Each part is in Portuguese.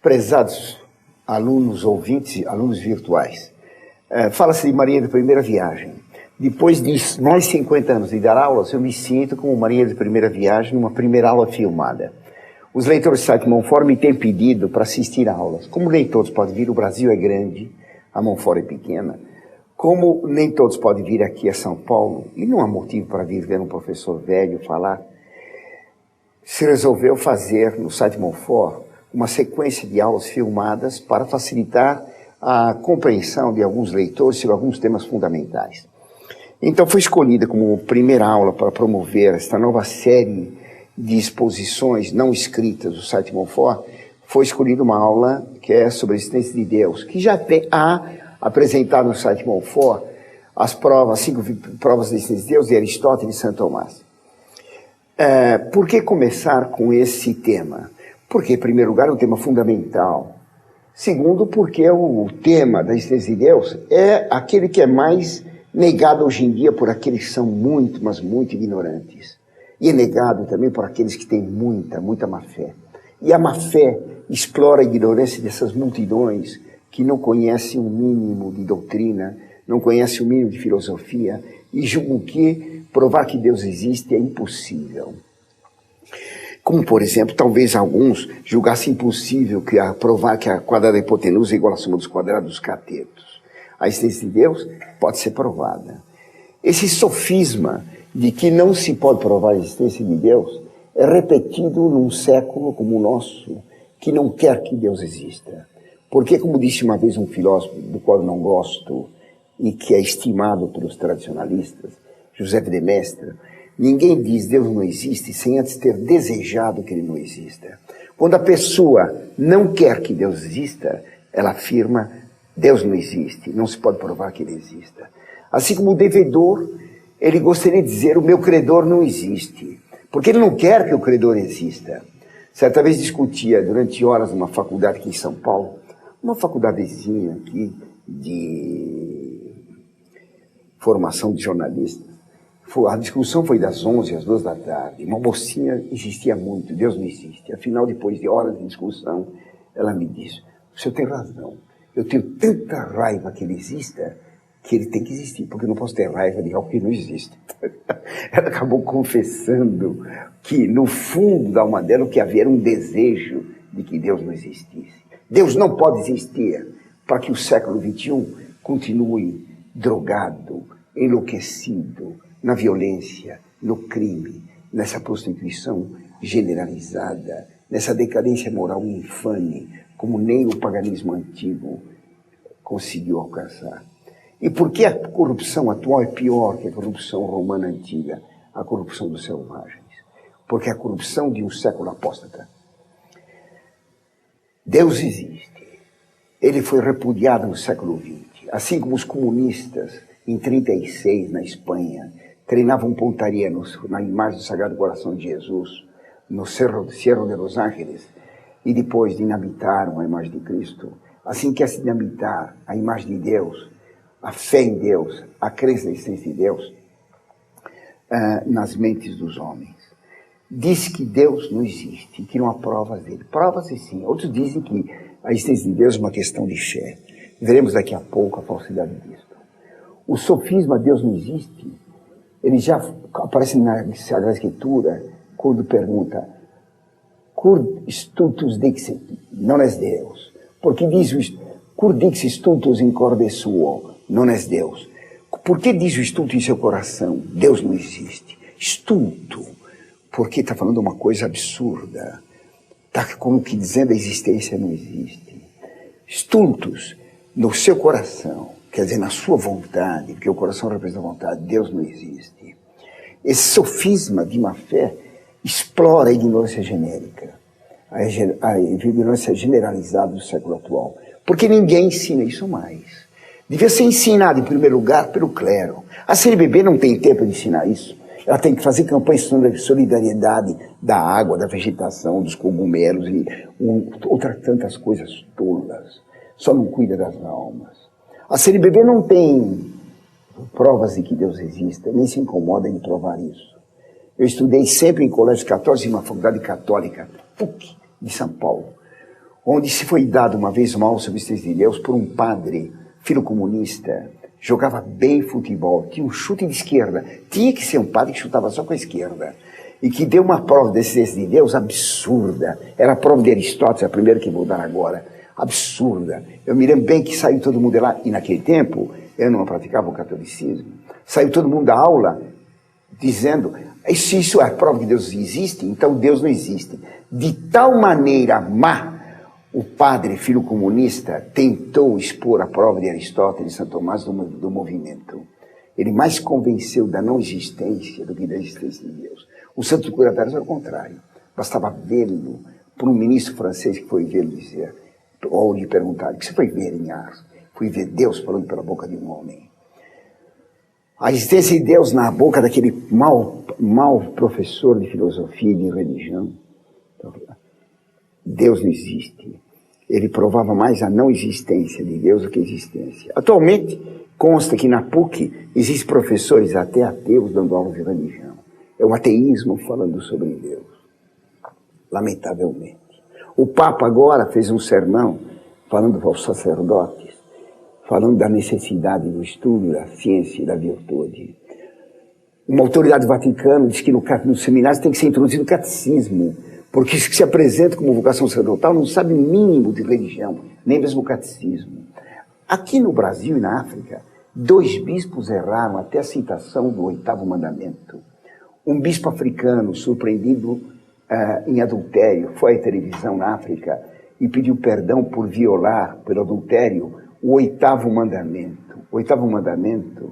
Prezados alunos, ouvintes, alunos virtuais, fala-se de Maria de Primeira Viagem. Depois de mais 50 anos de dar aulas, eu me sinto como Maria de Primeira Viagem numa primeira aula filmada. Os leitores do site Monfort me têm pedido para assistir a aulas. Como nem todos podem vir, o Brasil é grande, a Monfort é pequena. Como nem todos podem vir aqui a São Paulo, e não há motivo para vir ver um professor velho falar, se resolveu fazer no site Monfort uma sequência de aulas filmadas para facilitar a compreensão de alguns leitores sobre alguns temas fundamentais. Então foi escolhida como primeira aula para promover esta nova série de exposições não escritas do site Monfort, foi escolhida uma aula que é sobre a existência de Deus, que já há apresentado no site Monfort as provas, 5 provas da existência de Deus de Aristóteles e Santo Tomás. Por que começar com esse tema? Porque, em primeiro lugar, é um tema fundamental. Segundo, porque o tema da existência de Deus é aquele que é mais negado hoje em dia por aqueles que são muito, mas muito ignorantes. E é negado também por aqueles que têm muita má fé. E a má fé explora a ignorância dessas multidões que não conhecem o mínimo de doutrina, não conhecem o mínimo de filosofia e julgam que provar que Deus existe é impossível. Como, por exemplo, talvez alguns julgassem impossível provar que a quadrada da hipotenusa é igual à soma dos quadrados dos catetos. A existência de Deus pode ser provada. Esse sofisma de que não se pode provar a existência de Deus é repetido num século como o nosso, que não quer que Deus exista. Porque, como disse uma vez um filósofo do qual eu não gosto e que é estimado pelos tradicionalistas, José de Maistre, ninguém diz Deus não existe sem antes ter desejado que ele não exista. Quando a pessoa não quer que Deus exista, ela afirma Deus não existe, não se pode provar que ele exista. Assim como o devedor, ele gostaria de dizer o meu credor não existe, porque ele não quer que o credor exista. Certa vez discutia durante horas numa faculdade aqui em São Paulo, uma faculdadezinha aqui de formação de jornalistas. A discussão foi das 11 às 2 da tarde. Uma mocinha insistia muito, Deus não existe. Afinal, depois de horas de discussão, ela me disse, o senhor tem razão, eu tenho tanta raiva que ele exista, que ele tem que existir, porque eu não posso ter raiva de algo que não existe. Ela acabou confessando que, no fundo da alma dela, o que havia era um desejo de que Deus não existisse. Deus não pode existir para que o século XXI continue drogado, enlouquecido, na violência, no crime, nessa prostituição generalizada, nessa decadência moral infame, como nem o paganismo antigo conseguiu alcançar. E por que a corrupção atual é pior que a corrupção romana antiga, a corrupção dos selvagens? Porque a corrupção de um século apóstata. Deus existe. Ele foi repudiado no século XX. Assim como os comunistas, em 36, na Espanha, treinavam pontaria na imagem do Sagrado Coração de Jesus, no Cerro de Los Ángeles, e depois dinamitaram a imagem de Cristo. Assim quer se dinamitar a imagem de Deus, a fé em Deus, a crença na existência de Deus, nas mentes dos homens. Diz que Deus não existe, que não há provas dele. Provas sim. Outros dizem que a existência de Deus é uma questão de fé. Veremos daqui a pouco a falsidade disso. O sofisma Deus não existe, ele já aparece na Sagrada Escritura quando pergunta Cur stultus dixit, non es Deus. Porque diz Cur dixit stultus in corde suo, non es Deus. Por que diz o estulto em seu coração? Deus não existe. Estulto, porque está falando uma coisa absurda. Está como que dizendo a existência não existe. Stultus, no seu coração, quer dizer, na sua vontade, porque o coração representa a vontade, Deus não existe. Esse sofisma de má fé explora a ignorância genérica, a ignorância generalizada do século atual, porque ninguém ensina isso mais. Devia ser ensinado, em primeiro lugar, pelo clero. A CNBB não tem tempo de ensinar isso. Ela tem que fazer campanhas de solidariedade da água, da vegetação, dos cogumelos e outras tantas coisas tolas. Só não cuida das almas. A CNBB não tem provas de que Deus exista, nem se incomoda em provar isso. Eu estudei sempre em colégios católicos e uma faculdade católica, PUC, de São Paulo, onde se foi dado uma vez uma aula sobre os mistérios de Deus por um padre, filho comunista, jogava bem futebol, tinha um chute de esquerda, tinha que ser um padre que chutava só com a esquerda, e que deu uma prova da existência de Deus absurda. Era a prova de Aristóteles, a primeira que vou dar agora, absurda. Eu me lembro bem que saiu todo mundo de lá, e naquele tempo eu não praticava o catolicismo, saiu todo mundo da aula dizendo, se isso é a prova que Deus existe, então Deus não existe. De tal maneira má, o padre, filho comunista, tentou expor a prova de Aristóteles e Santo Tomás do movimento. Ele mais convenceu da não existência do que da existência de Deus. Os santos curatários era o contrário. Bastava vê-lo, por um ministro francês que foi vê-lo dizer, ou lhe perguntar, o que você foi ver em Ars? Fui ver Deus falando pela boca de um homem. A existência de Deus na boca daquele mau professor de filosofia e de religião. Deus não existe. Ele provava mais a não existência de Deus do que a existência. Atualmente, consta que na PUC existem professores até ateus dando aulas de religião. É um ateísmo falando sobre Deus. Lamentavelmente. O Papa agora fez um sermão falando aos sacerdotes, falando da necessidade do estudo, da ciência e da virtude. Uma autoridade do Vaticano diz que nos seminários tem que ser introduzido o catecismo, porque os que se apresentam como vocação sacerdotal não sabem o mínimo de religião, nem mesmo o catecismo. Aqui no Brasil e na África, 2 bispos erraram até a citação do 8º mandamento. Um bispo africano, surpreendido em adultério, foi à televisão na África e pediu perdão por violar, pelo adultério, o 8º mandamento. O 8º mandamento,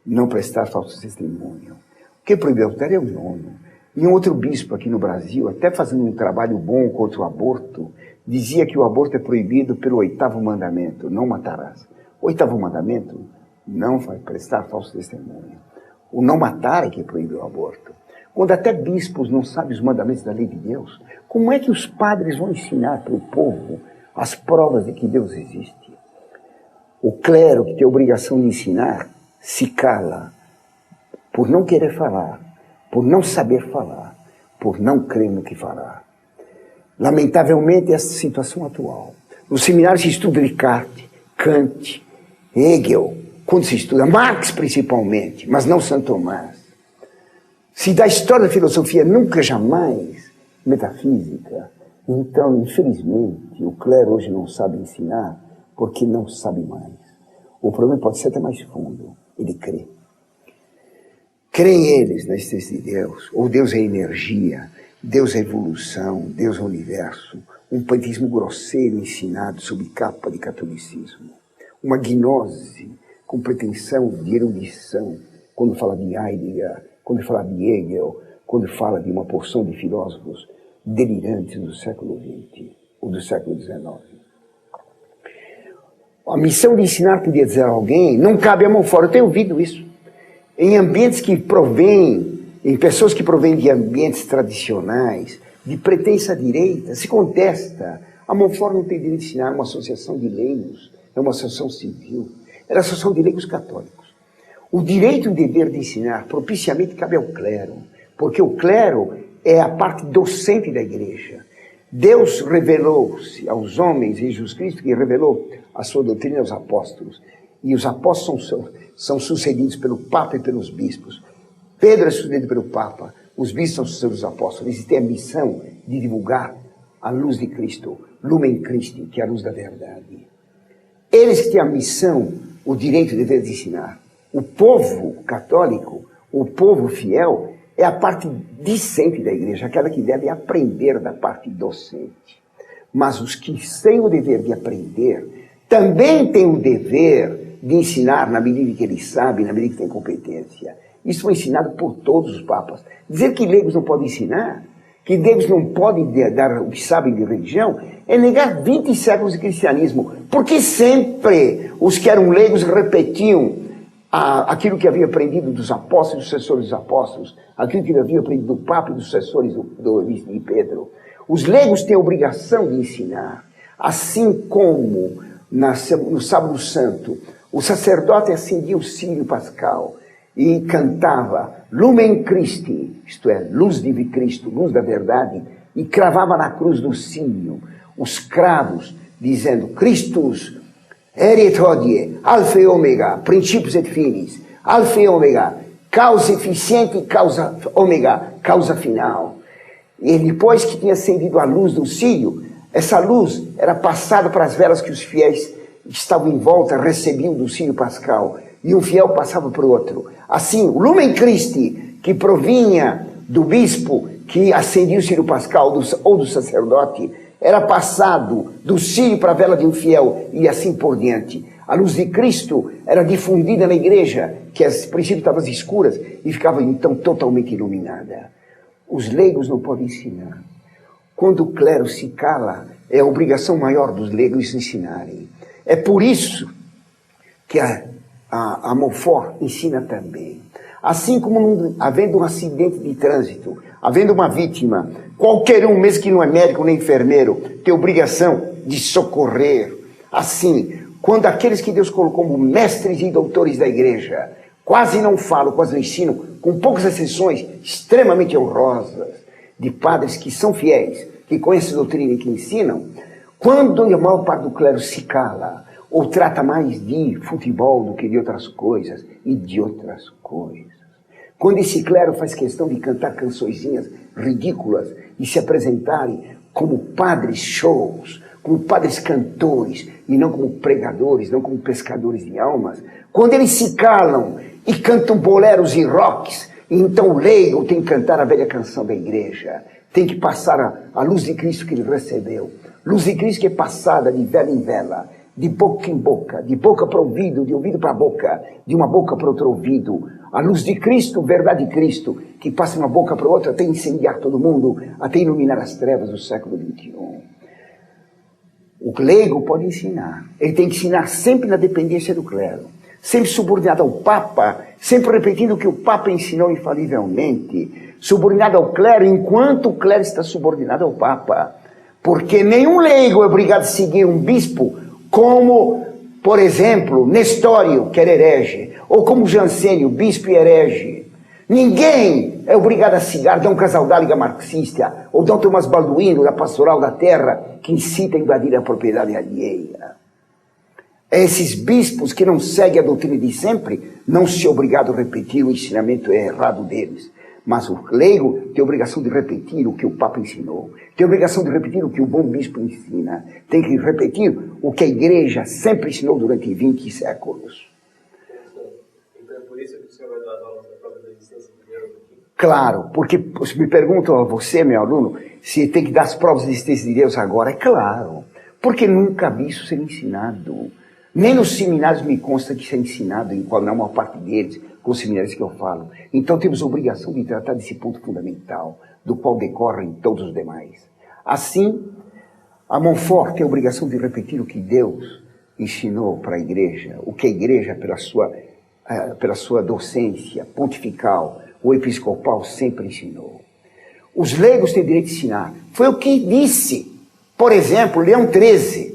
não prestar falso testemunho. O que proibiu o adultério é o 9º. E um outro bispo aqui no Brasil, até fazendo um trabalho bom contra o aborto, dizia que o aborto é proibido pelo 8º mandamento, não matarás. O 8º mandamento não vai prestar falso testemunho. O não matar é que proíbe o aborto. Quando até bispos não sabem os mandamentos da lei de Deus, como é que os padres vão ensinar para o povo as provas de que Deus existe? O clero, que tem a obrigação de ensinar, se cala por não querer falar, por não saber falar, por não crer no que falar. Lamentavelmente, essa situação atual. No seminário se estuda Descartes, Kant, Hegel, quando se estuda Marx principalmente, mas não Santo Tomás. Se da história da filosofia nunca jamais metafísica, então, infelizmente, o clero hoje não sabe ensinar porque não sabe mais. O problema pode ser até mais fundo. Ele crê. Creem eles na existência de Deus, ou Deus é energia, Deus é evolução, Deus é universo, um panteísmo grosseiro ensinado sob capa de catolicismo, uma gnose com pretensão de erudição, quando fala de Heidegger, quando fala de Hegel, quando fala de uma porção de filósofos delirantes do século XX ou do século XIX. A missão de ensinar, podia dizer a alguém, não cabe a mão fora. Eu tenho ouvido isso. Em ambientes que provêm, em pessoas que provêm de ambientes tradicionais, de pretensa direita, se contesta. A mão fora não tem direito de ensinar, é uma associação de leigos, é uma associação civil, é a associação de leigos católicos. O direito e o dever de ensinar propiciamente cabe ao clero, porque o clero é a parte docente da igreja. Deus revelou-se aos homens em Jesus Cristo, que revelou a sua doutrina aos apóstolos. E os apóstolos são sucedidos pelo Papa e pelos bispos. Pedro é sucedido pelo Papa, os bispos são sucedidos pelos apóstolos. Eles têm a missão de divulgar a luz de Cristo, Lumen Christi, que é a luz da verdade. Eles que têm a missão, o direito e o dever de ensinar. O povo católico, o povo fiel, é a parte discente da igreja, aquela que deve aprender da parte docente. Mas os que têm o dever de aprender, também têm o dever de ensinar na medida que eles sabem, na medida que têm competência. Isso foi ensinado por todos os papas. Dizer que leigos não podem ensinar, que leigos não podem dar o que sabem de religião, é negar 20 séculos de cristianismo, porque sempre os que eram leigos repetiam aquilo que havia aprendido dos apóstolos e dos sucessores dos apóstolos, aquilo que havia aprendido do Papa e dos sucessores de Pedro. Os leigos têm a obrigação de ensinar, assim como no Sábado Santo, o sacerdote acendia o círio pascal e cantava Lumen Christi, isto é, luz de Cristo, luz da verdade, e cravava na cruz do círio os cravos, dizendo, Christus, erit hodie, alfa e ômega, princípios et finis, alfa e ômega, causa eficiente e causa ômega, causa final. E depois que tinha acendido a luz do círio, essa luz era passada para as velas que os fiéis que estavam em volta recebiam do círio pascal. E um fiel passava para o outro. Assim, o Lumen Christi, que provinha do bispo que acendia o círio pascal ou do sacerdote, era passado do círio para a vela de um fiel e assim por diante. A luz de Cristo era difundida na igreja, que a princípio estava às escuras e ficava então totalmente iluminada. Os leigos não podem ensinar. Quando o clero se cala, é a obrigação maior dos leigos ensinarem. É por isso que a Montfort ensina também. Assim como havendo um acidente de trânsito, havendo uma vítima, qualquer um, mesmo que não é médico nem enfermeiro, tem obrigação de socorrer. Assim, quando aqueles que Deus colocou como mestres e doutores da igreja, quase não falam, quase não ensinam, com poucas exceções, extremamente honrosas, de padres que são fiéis, que conhecem a doutrina e que ensinam, quando a maior parte do clero se cala, ou trata mais de futebol do que de outras coisas, e de outras coisas. Quando esse clero faz questão de cantar cançõezinhas ridículas e se apresentarem como padres shows, como padres cantores, e não como pregadores, não como pescadores de almas, quando eles se calam e cantam boleros e rocks, então o leigo tem que cantar a velha canção da igreja, tem que passar a luz de Cristo que ele recebeu, luz de Cristo que é passada de vela em vela, de boca em boca, de boca para ouvido, de ouvido para boca, de uma boca para outro ouvido. A luz de Cristo, verdade de Cristo, que passa de uma boca para outra até incendiar todo mundo, até iluminar as trevas do século XXI. O leigo pode ensinar. Ele tem que ensinar sempre na dependência do clero, sempre subordinado ao Papa, sempre repetindo o que o Papa ensinou infalivelmente, subordinado ao clero enquanto o clero está subordinado ao Papa. Porque nenhum leigo é obrigado a seguir um bispo como, por exemplo, Nestório, que era herege, ou como Jansênio, bispo e herege. Ninguém é obrigado a seguir Dom Casaldáliga marxista, ou Dom Tomás Balduino, da Pastoral da Terra, que incita a invadir a propriedade alheia. Esses bispos que não seguem a doutrina de sempre, não se é obrigado a repetir o ensinamento errado deles. Mas o leigo tem a obrigação de repetir o que o Papa ensinou. Tem a obrigação de repetir o que o bom bispo ensina. Tem que repetir o que a igreja sempre ensinou durante 20 séculos. Então é por isso que o senhor vai dar aulas da prova da existência de Deus aqui? Claro, porque me perguntam a você, meu aluno, se tem que dar as provas da existência de Deus agora. É claro, porque nunca vi isso ser ensinado. Nem nos seminários me consta que isso é ensinado, em qual não é uma parte deles, com os seminários que eu falo. Então temos a obrigação de tratar desse ponto fundamental, do qual decorrem todos os demais. Assim, a Montfort tem a obrigação de repetir o que Deus ensinou para a igreja, o que a igreja, pela sua docência pontifical ou episcopal, sempre ensinou. Os leigos têm direito de ensinar. Foi o que disse, por exemplo, Leão XIII.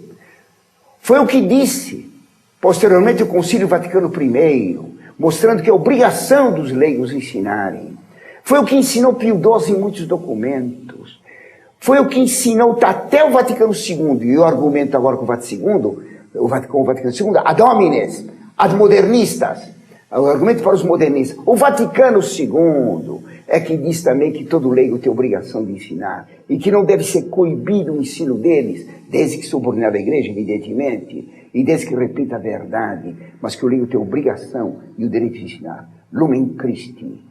Foi o que disse, posteriormente, o Concílio Vaticano I, mostrando que é obrigação dos leigos ensinarem. Foi o que ensinou Pio XII em muitos documentos. Foi o que ensinou até o Vaticano II, e eu argumento agora com o Vaticano II, ad homines, ad modernistas, o argumento para os modernistas. O Vaticano II é que diz também que todo leigo tem obrigação de ensinar, e que não deve ser coibido o ensino deles, desde que subordinado à igreja, evidentemente, e desde que repita a verdade, mas que o leigo tem a obrigação e o direito de ensinar. Lumen Christi,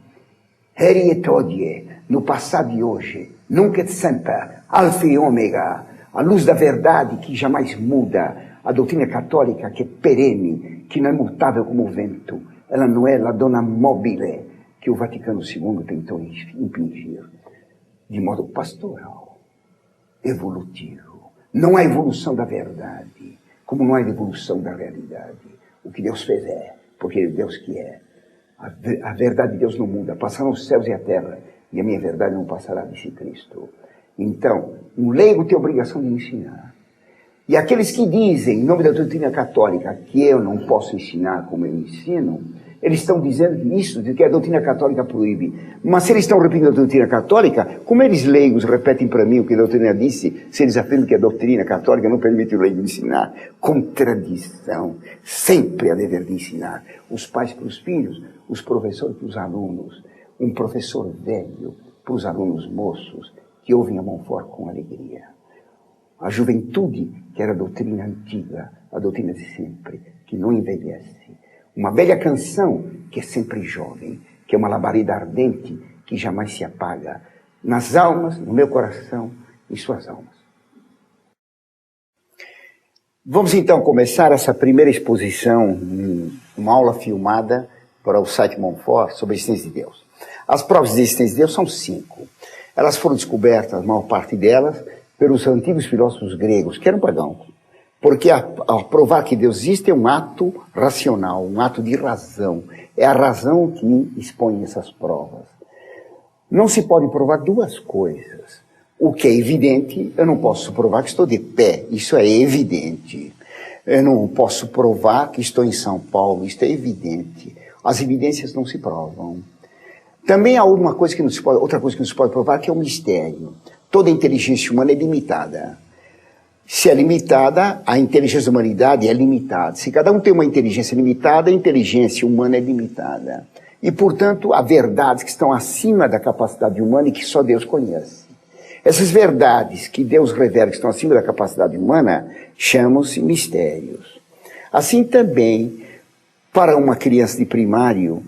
heri et hodie, no passado e hoje, nunc et semper, alfa e ômega, a luz da verdade que jamais muda, a doutrina católica que é perene, que não é mutável como o vento, ela não é la donna mobile, que o Vaticano II tentou impingir, de modo pastoral, evolutivo. Não há evolução da verdade, como não há evolução da realidade. O que Deus fez é, porque é Deus que é. A verdade de Deus não muda, passarão os céus e a terra, e a minha verdade não passará, disse Cristo. Então, um leigo tem a obrigação de ensinar. E aqueles que dizem, em nome da doutrina católica, que eu não posso ensinar como eu ensino, Eles estão dizendo isso, de que a doutrina católica proíbe. Mas se eles estão repetindo a doutrina católica, como eles leigos repetem para mim o que a doutrina disse, se eles afirmam que a doutrina católica não permite o leigo ensinar? Contradição. Sempre há dever de ensinar. Os pais para os filhos, os professores para os alunos. Um professor velho para os alunos moços que ouvem a Montfort com alegria. A juventude, que era a doutrina antiga, a doutrina de sempre, que não envelhece. Uma velha canção, que é sempre jovem, que é uma labareda ardente, que jamais se apaga, nas almas, no meu coração, em suas almas. Vamos então começar essa primeira exposição, uma aula filmada para o site Montfort sobre a existência de Deus. As provas de existência de Deus são 5. Elas foram descobertas, a maior parte delas, pelos antigos filósofos gregos, que eram pagãos. Porque a provar que Deus existe é um ato racional, um ato de razão. É a razão que expõe essas provas. Não se pode provar duas coisas. O que é evidente, eu não posso provar que estou de pé, isso é evidente. Eu não posso provar que estou em São Paulo, isto é evidente. As evidências não se provam. Também há outra coisa que não se pode provar, que é um mistério. Toda inteligência humana é limitada. Se é limitada, a inteligência da humanidade é limitada. Se cada um tem uma inteligência limitada, a inteligência humana é limitada. E, portanto, há verdades que estão acima da capacidade humana e que só Deus conhece. Essas verdades que Deus revela que estão acima da capacidade humana chamam-se mistérios. Assim também, para uma criança de primário,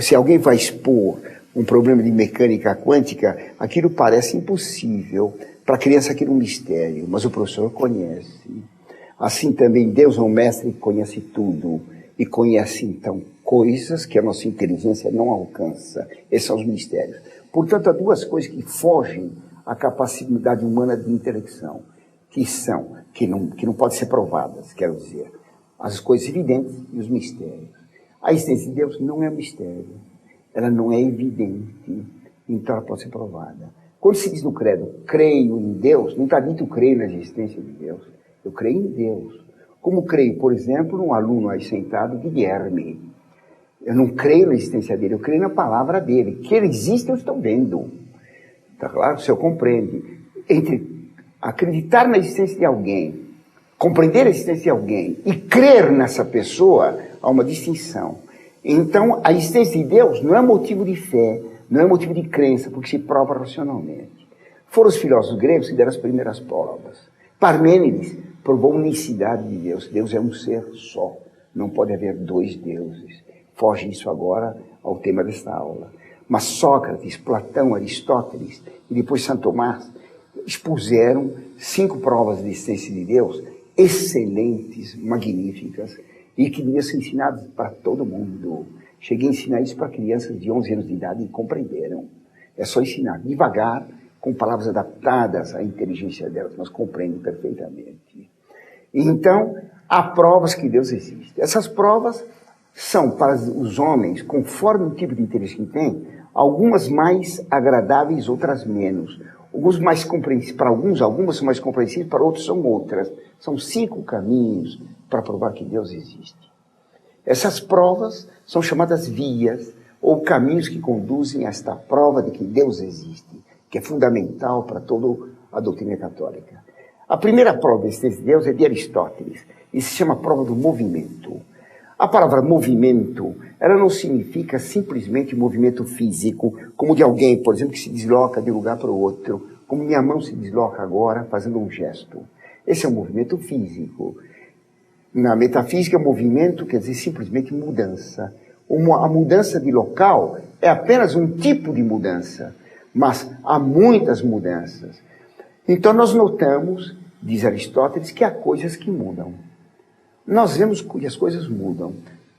se alguém vai expor um problema de mecânica quântica, aquilo parece impossível. Para a criança aquilo é um mistério, mas o professor conhece. Assim também Deus é um mestre que conhece tudo e conhece então coisas que a nossa inteligência não alcança. Esses são os mistérios. Portanto, há duas coisas que fogem à capacidade humana de intelecção, que não podem ser provadas, quero dizer, as coisas evidentes e os mistérios. A existência de Deus não é um mistério, ela não é evidente, então ela pode ser provada. Quando se diz no credo, creio em Deus, não está dito creio na existência de Deus. Eu creio em Deus. Como creio, por exemplo, num aluno aí sentado, Guilherme. Eu não creio na existência dele, eu creio na palavra dele. Que ele existe, eu estou vendo. Está claro? O senhor compreende. Entre acreditar na existência de alguém, compreender a existência de alguém e crer nessa pessoa, há uma distinção. Então, a existência de Deus não é motivo de fé, não é motivo de crença, porque se prova racionalmente. Foram os filósofos gregos que deram as primeiras provas. Parmênides provou a unicidade de Deus. Deus é um ser só. Não pode haver dois deuses. Foge isso agora ao tema desta aula. Mas Sócrates, Platão, Aristóteles e depois Santo Tomás expuseram 5 provas de existência de Deus excelentes, magníficas, e que deviam ser ensinadas para todo mundo. Cheguei a ensinar isso para crianças de 11 anos de idade e compreenderam. É só ensinar devagar, com palavras adaptadas à inteligência delas, mas compreendem perfeitamente. Então, há provas que Deus existe. Essas provas são para os homens, conforme o tipo de interesse que tem, algumas mais agradáveis, outras menos. Para algumas são mais compreensíveis, para outros são outras. São 5 caminhos para provar que Deus existe. Essas provas são chamadas vias, ou caminhos que conduzem a esta prova de que Deus existe, que é fundamental para toda a doutrina católica. A primeira prova da existência de Deus é de Aristóteles, e se chama prova do movimento. A palavra movimento, ela não significa simplesmente movimento físico, como de alguém, por exemplo, que se desloca de um lugar para o outro, como minha mão se desloca agora fazendo um gesto. Esse é um movimento físico. Na metafísica, movimento quer dizer simplesmente mudança. A mudança de local é apenas um tipo de mudança, mas há muitas mudanças. Então nós notamos, diz Aristóteles, que há coisas que mudam. Nós vemos que as coisas mudam.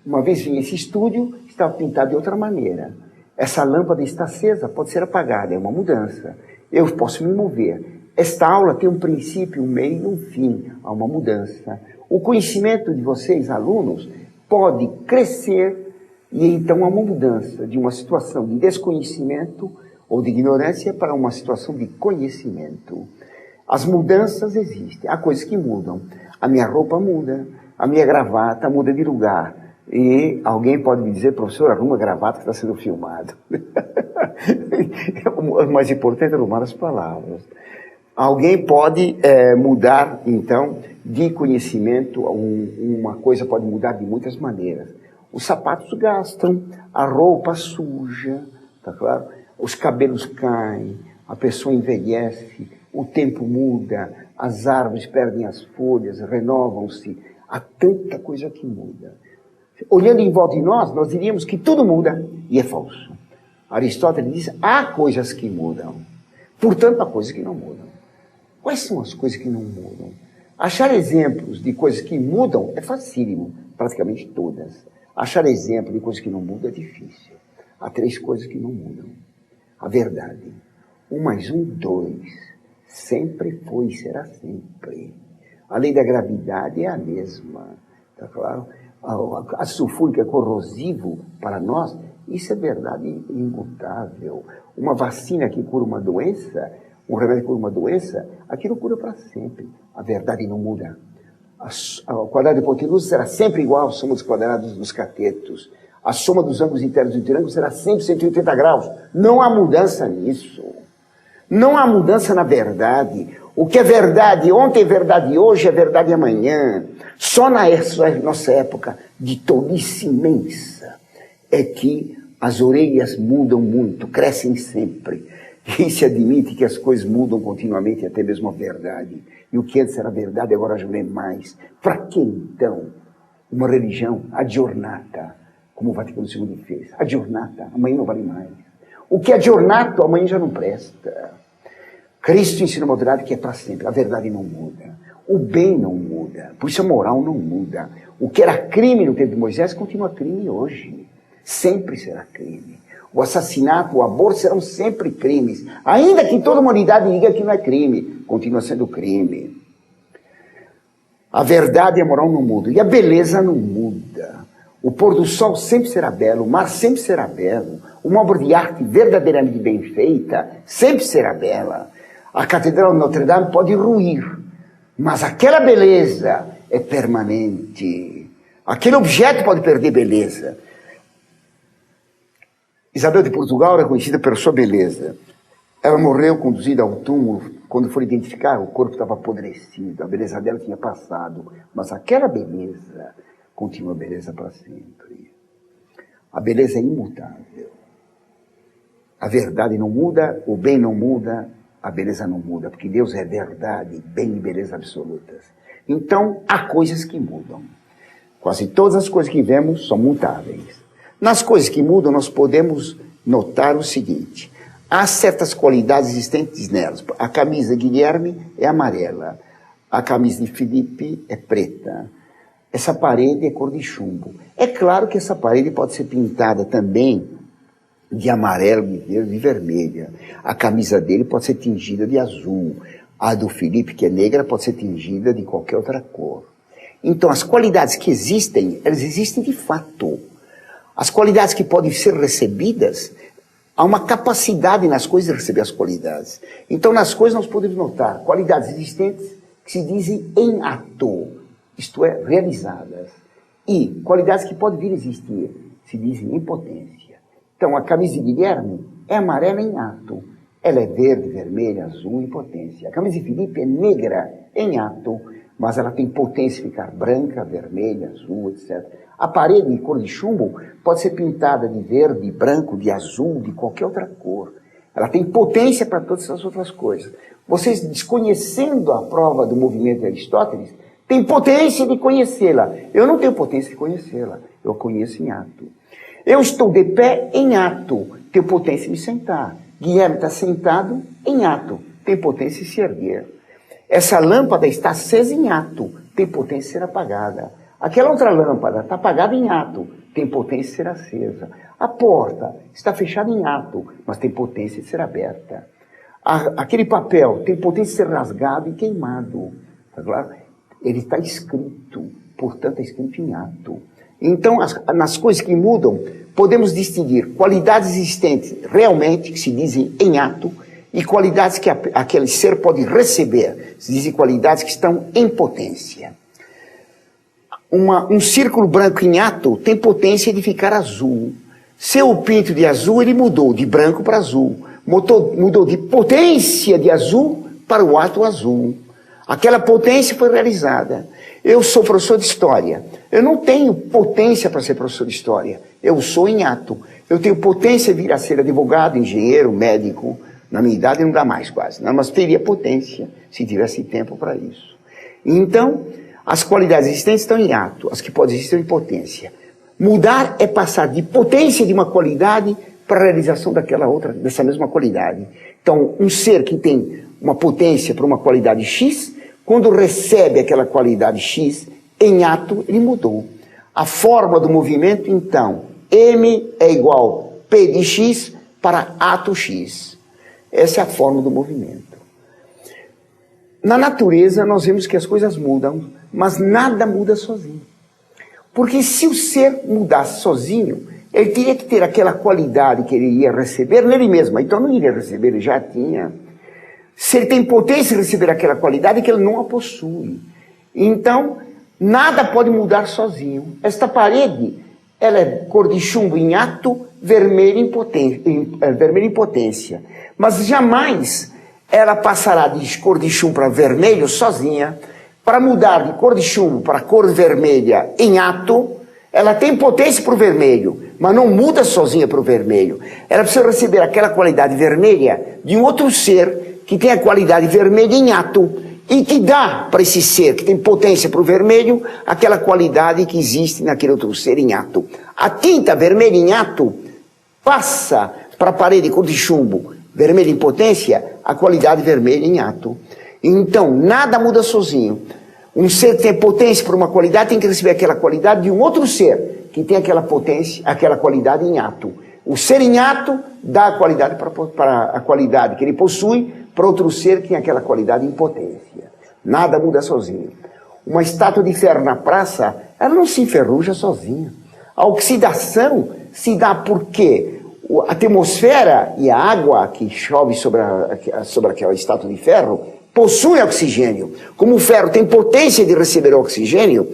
Uma vez vim esse estúdio, estava pintado de outra maneira. Essa lâmpada está acesa, pode ser apagada, é uma mudança. Eu posso me mover. Esta aula tem um princípio, um meio e um fim, há uma mudança. O conhecimento de vocês, alunos, pode crescer e então há uma mudança de uma situação de desconhecimento ou de ignorância para uma situação de conhecimento. As mudanças existem, há coisas que mudam. A minha roupa muda, a minha gravata muda de lugar. E alguém pode me dizer, professor, arruma a gravata que está sendo filmado. O mais importante é arrumar as palavras. Alguém pode mudar, então, de conhecimento, uma coisa pode mudar de muitas maneiras. Os sapatos gastam, a roupa suja, tá claro? Os cabelos caem, a pessoa envelhece, o tempo muda, as árvores perdem as folhas, renovam-se, há tanta coisa que muda. Olhando em volta de nós, nós diríamos que tudo muda, e é falso. Aristóteles diz, há coisas que mudam, portanto há coisas que não mudam. Quais são as coisas que não mudam? Achar exemplos de coisas que mudam é facílimo, praticamente todas. Achar exemplo de coisas que não mudam é difícil. Há 3 coisas que não mudam. A verdade. 1 mais 1, 2. Sempre foi e será sempre. A lei da gravidade é a mesma. Tá claro? A sulfúrica é corrosivo para nós. Isso é verdade imutável. Uma vacina que cura uma doença, um remédio que cura uma doença, aquilo cura para sempre. A verdade não muda. O quadrado de hipotenusa será sempre igual à soma dos quadrados dos catetos. A soma dos ângulos internos do triângulo será sempre 180 graus. Não há mudança nisso. Não há mudança na verdade. O que é verdade ontem é verdade hoje, é verdade amanhã. Só na nossa época de tolice imensa é que as orelhas mudam muito, crescem sempre. E se admite que as coisas mudam continuamente, até mesmo a verdade. E o que antes era verdade, agora já não é mais. Para que então uma religião aggiornata, como o Vaticano II fez? Aggiornata, amanhã não vale mais. O que é aggiornato, amanhã já não presta. Cristo ensina uma verdade que é para sempre. A verdade não muda. O bem não muda. Por isso a moral não muda. O que era crime no tempo de Moisés continua crime hoje. Sempre será crime. O assassinato, o aborto serão sempre crimes. Ainda que toda a humanidade diga que não é crime, continua sendo crime. A verdade e a moral não mudam. E a beleza não muda. O pôr do sol sempre será belo, o mar sempre será belo. Uma obra de arte verdadeiramente bem feita sempre será bela. A Catedral de Notre Dame pode ruir, mas aquela beleza é permanente. Aquele objeto pode perder beleza. Isabel de Portugal era conhecida pela sua beleza. Ela morreu conduzida ao túmulo. Quando for identificar, o corpo estava apodrecido. A beleza dela tinha passado. Mas aquela beleza continua beleza para sempre. A beleza é imutável. A verdade não muda, o bem não muda, a beleza não muda. Porque Deus é verdade, bem e beleza absolutas. Então, há coisas que mudam. Quase todas as coisas que vemos são mutáveis. Nas coisas que mudam, nós podemos notar o seguinte. Há certas qualidades existentes nelas. A camisa de Guilherme é amarela. A camisa de Felipe é preta. Essa parede é cor de chumbo. É claro que essa parede pode ser pintada também de amarelo, de verde, de vermelha. A camisa dele pode ser tingida de azul. A do Felipe, que é negra, pode ser tingida de qualquer outra cor. Então, as qualidades que existem, elas existem de fato. As qualidades que podem ser recebidas, há uma capacidade nas coisas de receber as qualidades. Então, nas coisas nós podemos notar qualidades existentes que se dizem em ato, isto é, realizadas. E qualidades que podem vir a existir, se dizem em potência. Então, a camisa de Guilherme é amarela em ato. Ela é verde, vermelha, azul em potência. A camisa de Felipe é negra em ato, mas ela tem potência de ficar branca, vermelha, azul, etc. A parede de cor de chumbo pode ser pintada de verde, de branco, de azul, de qualquer outra cor. Ela tem potência para todas essas outras coisas. Vocês, desconhecendo a prova do movimento de Aristóteles, têm potência de conhecê-la. Eu não tenho potência de conhecê-la. Eu a conheço em ato. Eu estou de pé em ato. Tenho potência de me sentar. Guilherme está sentado em ato. Tem potência de se erguer. Essa lâmpada está acesa em ato. Tem potência de ser apagada. Aquela outra lâmpada está apagada em ato, tem potência de ser acesa. A porta está fechada em ato, mas tem potência de ser aberta. Aquele papel tem potência de ser rasgado e queimado. Tá claro? Ele está escrito, portanto é escrito em ato. Então, nas coisas que mudam, podemos distinguir qualidades existentes realmente, que se dizem em ato, e qualidades que aquele ser pode receber, se dizem qualidades que estão em potência. um círculo branco em ato tem potência de ficar azul. Se eu pinto de azul, ele mudou de branco para azul. Mudou de potência de azul para o ato azul. Aquela potência foi realizada. Eu sou professor de história. Eu não tenho potência para ser professor de história. Eu sou em ato. Eu tenho potência de vir a ser advogado, engenheiro, médico. Na minha idade não dá mais quase, não, mas teria potência se tivesse tempo para isso. Então, as qualidades existentes estão em ato, as que podem existir estão em potência. Mudar é passar de potência de uma qualidade para a realização daquela outra, dessa mesma qualidade. Então, um ser que tem uma potência para uma qualidade X, quando recebe aquela qualidade X, em ato, ele mudou. A forma do movimento, então, M é igual P de X para ato X. Essa é a forma do movimento. Na natureza, nós vemos que as coisas mudam, mas nada muda sozinho. Porque se o ser mudasse sozinho, ele teria que ter aquela qualidade que ele ia receber nele mesmo. Então não iria receber, ele já tinha. Se ele tem potência de receber aquela qualidade, que ele não a possui. Então, nada pode mudar sozinho. Esta parede, ela é cor de chumbo em ato, vermelho em potência. Mas jamais ela passará de cor de chumbo para vermelho sozinha. Para mudar de cor de chumbo para cor vermelha em ato, ela tem potência para o vermelho, mas não muda sozinha para o vermelho. Ela precisa receber aquela qualidade vermelha de um outro ser que tem a qualidade vermelha em ato e que dá para esse ser que tem potência para o vermelho aquela qualidade que existe naquele outro ser em ato. A tinta vermelha em ato passa para a parede cor de chumbo vermelha em potência a qualidade vermelha em ato. Então, nada muda sozinho. Um ser que tem potência para uma qualidade tem que receber aquela qualidade de um outro ser que tem aquela potência, aquela qualidade em ato. O ser em ato dá a qualidade para a qualidade que ele possui para outro ser que tem aquela qualidade em potência. Nada muda sozinho. Uma estátua de ferro na praça, ela não se enferruja sozinha. A oxidação se dá porque a atmosfera e a água que chove sobre aquela estátua de ferro possui oxigênio. Como o ferro tem potência de receber oxigênio,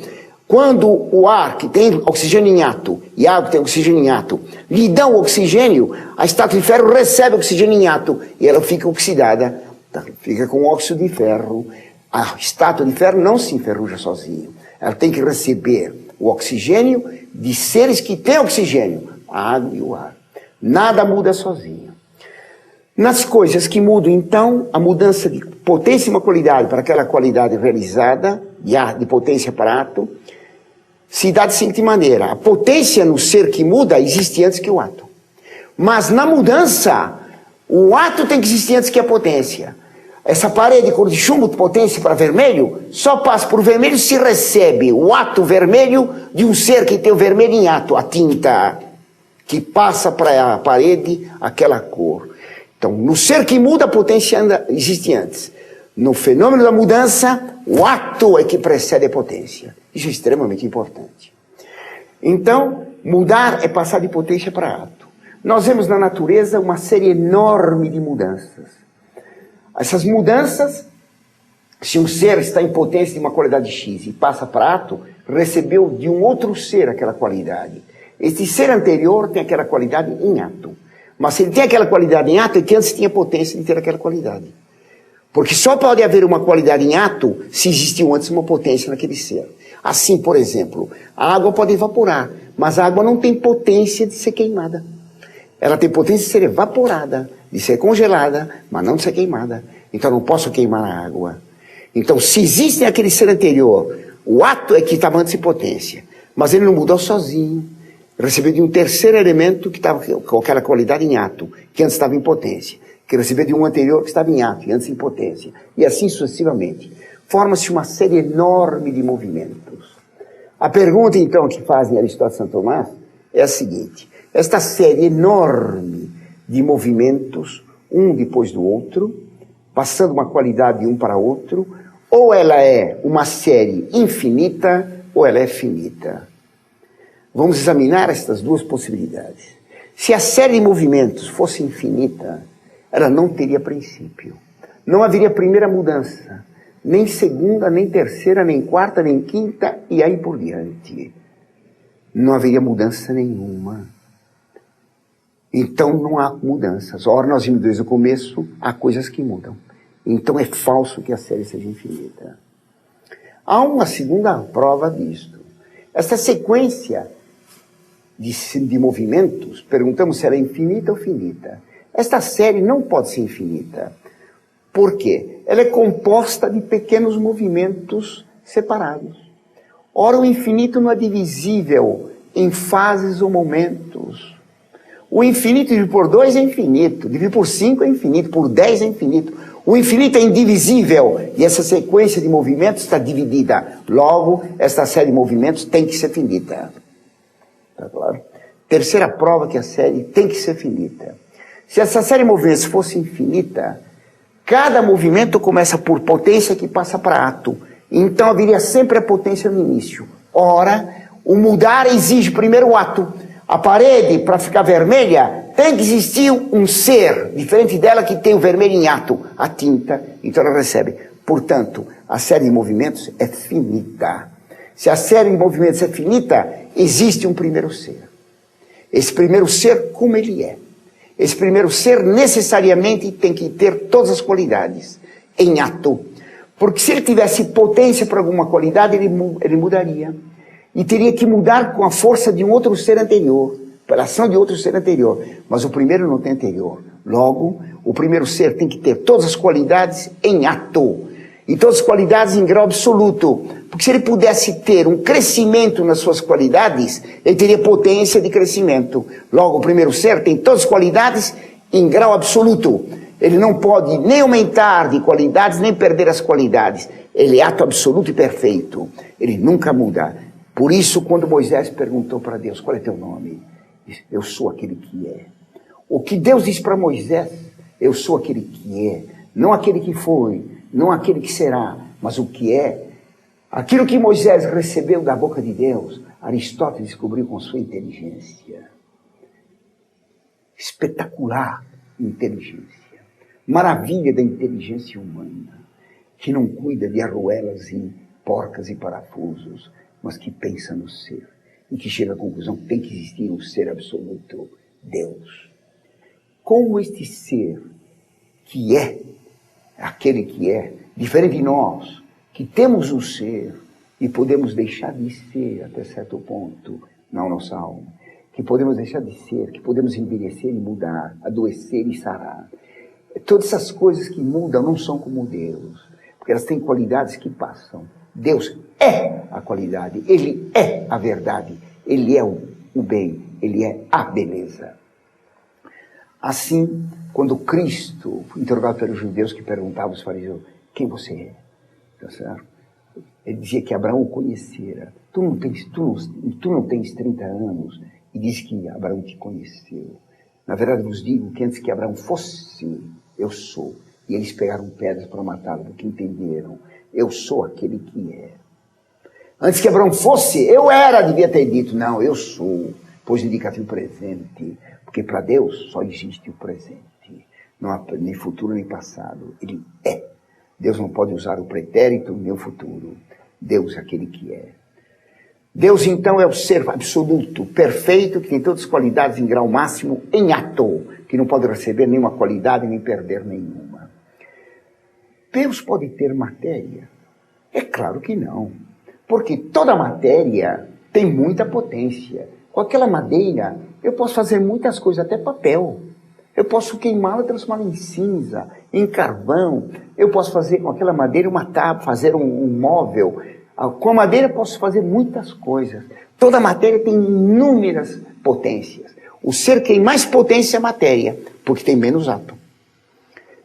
quando o ar que tem oxigênio em ato e a água que tem oxigênio em ato lhe dão oxigênio, a estátua de ferro recebe oxigênio em ato e ela fica oxidada, fica com óxido de ferro. A estátua de ferro não se enferruja sozinha. Ela tem que receber o oxigênio de seres que têm oxigênio, a água e o ar. Nada muda sozinho. Nas coisas que mudam, então, a mudança de potência de uma qualidade para aquela qualidade realizada, de potência para ato, se dá da seguinte maneira. A potência no ser que muda existe antes que o ato. Mas na mudança, o ato tem que existir antes que a potência. Essa parede cor de chumbo de potência para vermelho, só passa por vermelho se recebe o ato vermelho de um ser que tem o vermelho em ato, a tinta que passa para a parede aquela cor. Então, no ser que muda, a potência existe antes. No fenômeno da mudança, o ato é que precede a potência. Isso é extremamente importante. Então, mudar é passar de potência para ato. Nós vemos na natureza uma série enorme de mudanças. Essas mudanças, se um ser está em potência de uma qualidade X e passa para ato, recebeu de um outro ser aquela qualidade. Este ser anterior tem aquela qualidade em ato. Mas se ele tem aquela qualidade em ato, é que antes tinha potência de ter aquela qualidade. Porque só pode haver uma qualidade em ato se existiu antes uma potência naquele ser. Assim, por exemplo, a água pode evaporar, mas a água não tem potência de ser queimada. Ela tem potência de ser evaporada, de ser congelada, mas não de ser queimada. Então não posso queimar a água. Então, se existe aquele ser anterior, o ato é que estava antes em potência, mas ele não mudou sozinho. Recebeu de um terceiro elemento que estava com aquela qualidade em ato, que antes estava em potência, que recebeu de um anterior que estava em ato, e antes em potência, e assim sucessivamente. Forma-se uma série enorme de movimentos. A pergunta, então, que fazem Aristóteles e Santo Tomás é a seguinte: esta série enorme de movimentos, um depois do outro, passando uma qualidade de um para outro, ou ela é uma série infinita, ou ela é finita. Vamos examinar estas duas possibilidades. Se a série de movimentos fosse infinita, ela não teria princípio. Não haveria primeira mudança, nem segunda, nem terceira, nem quarta, nem quinta, e aí por diante. Não haveria mudança nenhuma. Então não há mudanças. Ora, nós vimos desde o começo, há coisas que mudam. Então é falso que a série seja infinita. Há uma segunda prova disto. Essa sequência de movimentos, perguntamos se ela é infinita ou finita. Esta série não pode ser infinita. Por quê? Ela é composta de pequenos movimentos separados. Ora, o infinito não é divisível em fases ou momentos. O infinito dividido por 2 é infinito, dividido por 5 é infinito, por 10 é infinito. O infinito é indivisível e essa sequência de movimentos está dividida. Logo, esta série de movimentos tem que ser finita. Tá claro? Terceira prova que a série tem que ser finita. Se essa série de movimentos fosse infinita, cada movimento começa por potência que passa para ato. Então haveria sempre a potência no início. Ora, o mudar exige primeiro o ato. A parede, para ficar vermelha, tem que existir um ser, diferente dela que tem o vermelho em ato, a tinta, então ela recebe. Portanto, a série de movimentos é finita. Se a série de movimentos é finita, existe um primeiro ser. Esse primeiro ser, como ele é. Esse primeiro ser necessariamente tem que ter todas as qualidades em ato. Porque se ele tivesse potência para alguma qualidade, ele mudaria. E teria que mudar com a força de um outro ser anterior, pela ação de outro ser anterior. Mas o primeiro não tem anterior. Logo, o primeiro ser tem que ter todas as qualidades em ato. E todas as qualidades em grau absoluto. Porque se ele pudesse ter um crescimento nas suas qualidades, ele teria potência de crescimento. Logo, o primeiro ser tem todas as qualidades em grau absoluto. Ele não pode nem aumentar de qualidades, nem perder as qualidades. Ele é ato absoluto e perfeito. Ele nunca muda. Por isso, quando Moisés perguntou para Deus, qual é teu nome? Disse, eu sou aquele que é. O que Deus disse para Moisés, eu sou aquele que é. Não aquele que foi, não aquele que será, mas o que é. Aquilo que Moisés recebeu da boca de Deus, Aristóteles descobriu com sua inteligência. Espetacular inteligência. Maravilha da inteligência humana, que não cuida de arruelas e porcas e parafusos, mas que pensa no ser, e que chega à conclusão que tem que existir um ser absoluto, Deus. Como este ser, que é aquele que é, diferente de nós, que temos um ser, e podemos deixar de ser até certo ponto na nossa alma, que podemos deixar de ser, que podemos envelhecer e mudar, adoecer e sarar. Todas essas coisas que mudam não são como Deus, porque elas têm qualidades que passam. Deus é a qualidade, Ele é a verdade, Ele é o bem, Ele é a beleza. Assim, quando Cristo foi interrogado pelos judeus que perguntavam aos fariseus, quem você é? Tá certo? Ele dizia que Abraão o conhecera. Tu não tens 30 anos e diz que Abraão te conheceu. Na verdade, vos digo que antes que Abraão fosse, eu sou. E eles pegaram pedras para matá-lo, porque entenderam. Eu sou aquele que é. Antes que Abraão fosse, eu era, devia ter dito. Não, eu sou. Pois indicativo presente. Porque para Deus só existe o presente. Não há nem futuro nem passado. Ele é. Deus não pode usar o pretérito nem o futuro. Deus é aquele que é. Deus então é o ser absoluto, perfeito, que tem todas as qualidades em grau máximo, em ato, que não pode receber nenhuma qualidade nem perder nenhuma. Deus pode ter matéria? É claro que não. Porque toda matéria tem muita potência. Com aquela madeira, eu posso fazer muitas coisas, até papel. Eu posso queimá-la e transformá-la em cinza, em carvão. Eu posso fazer com aquela madeira uma tábua, fazer um móvel. Com a madeira eu posso fazer muitas coisas. Toda matéria tem inúmeras potências. O ser que tem mais potência é a matéria, porque tem menos átomo.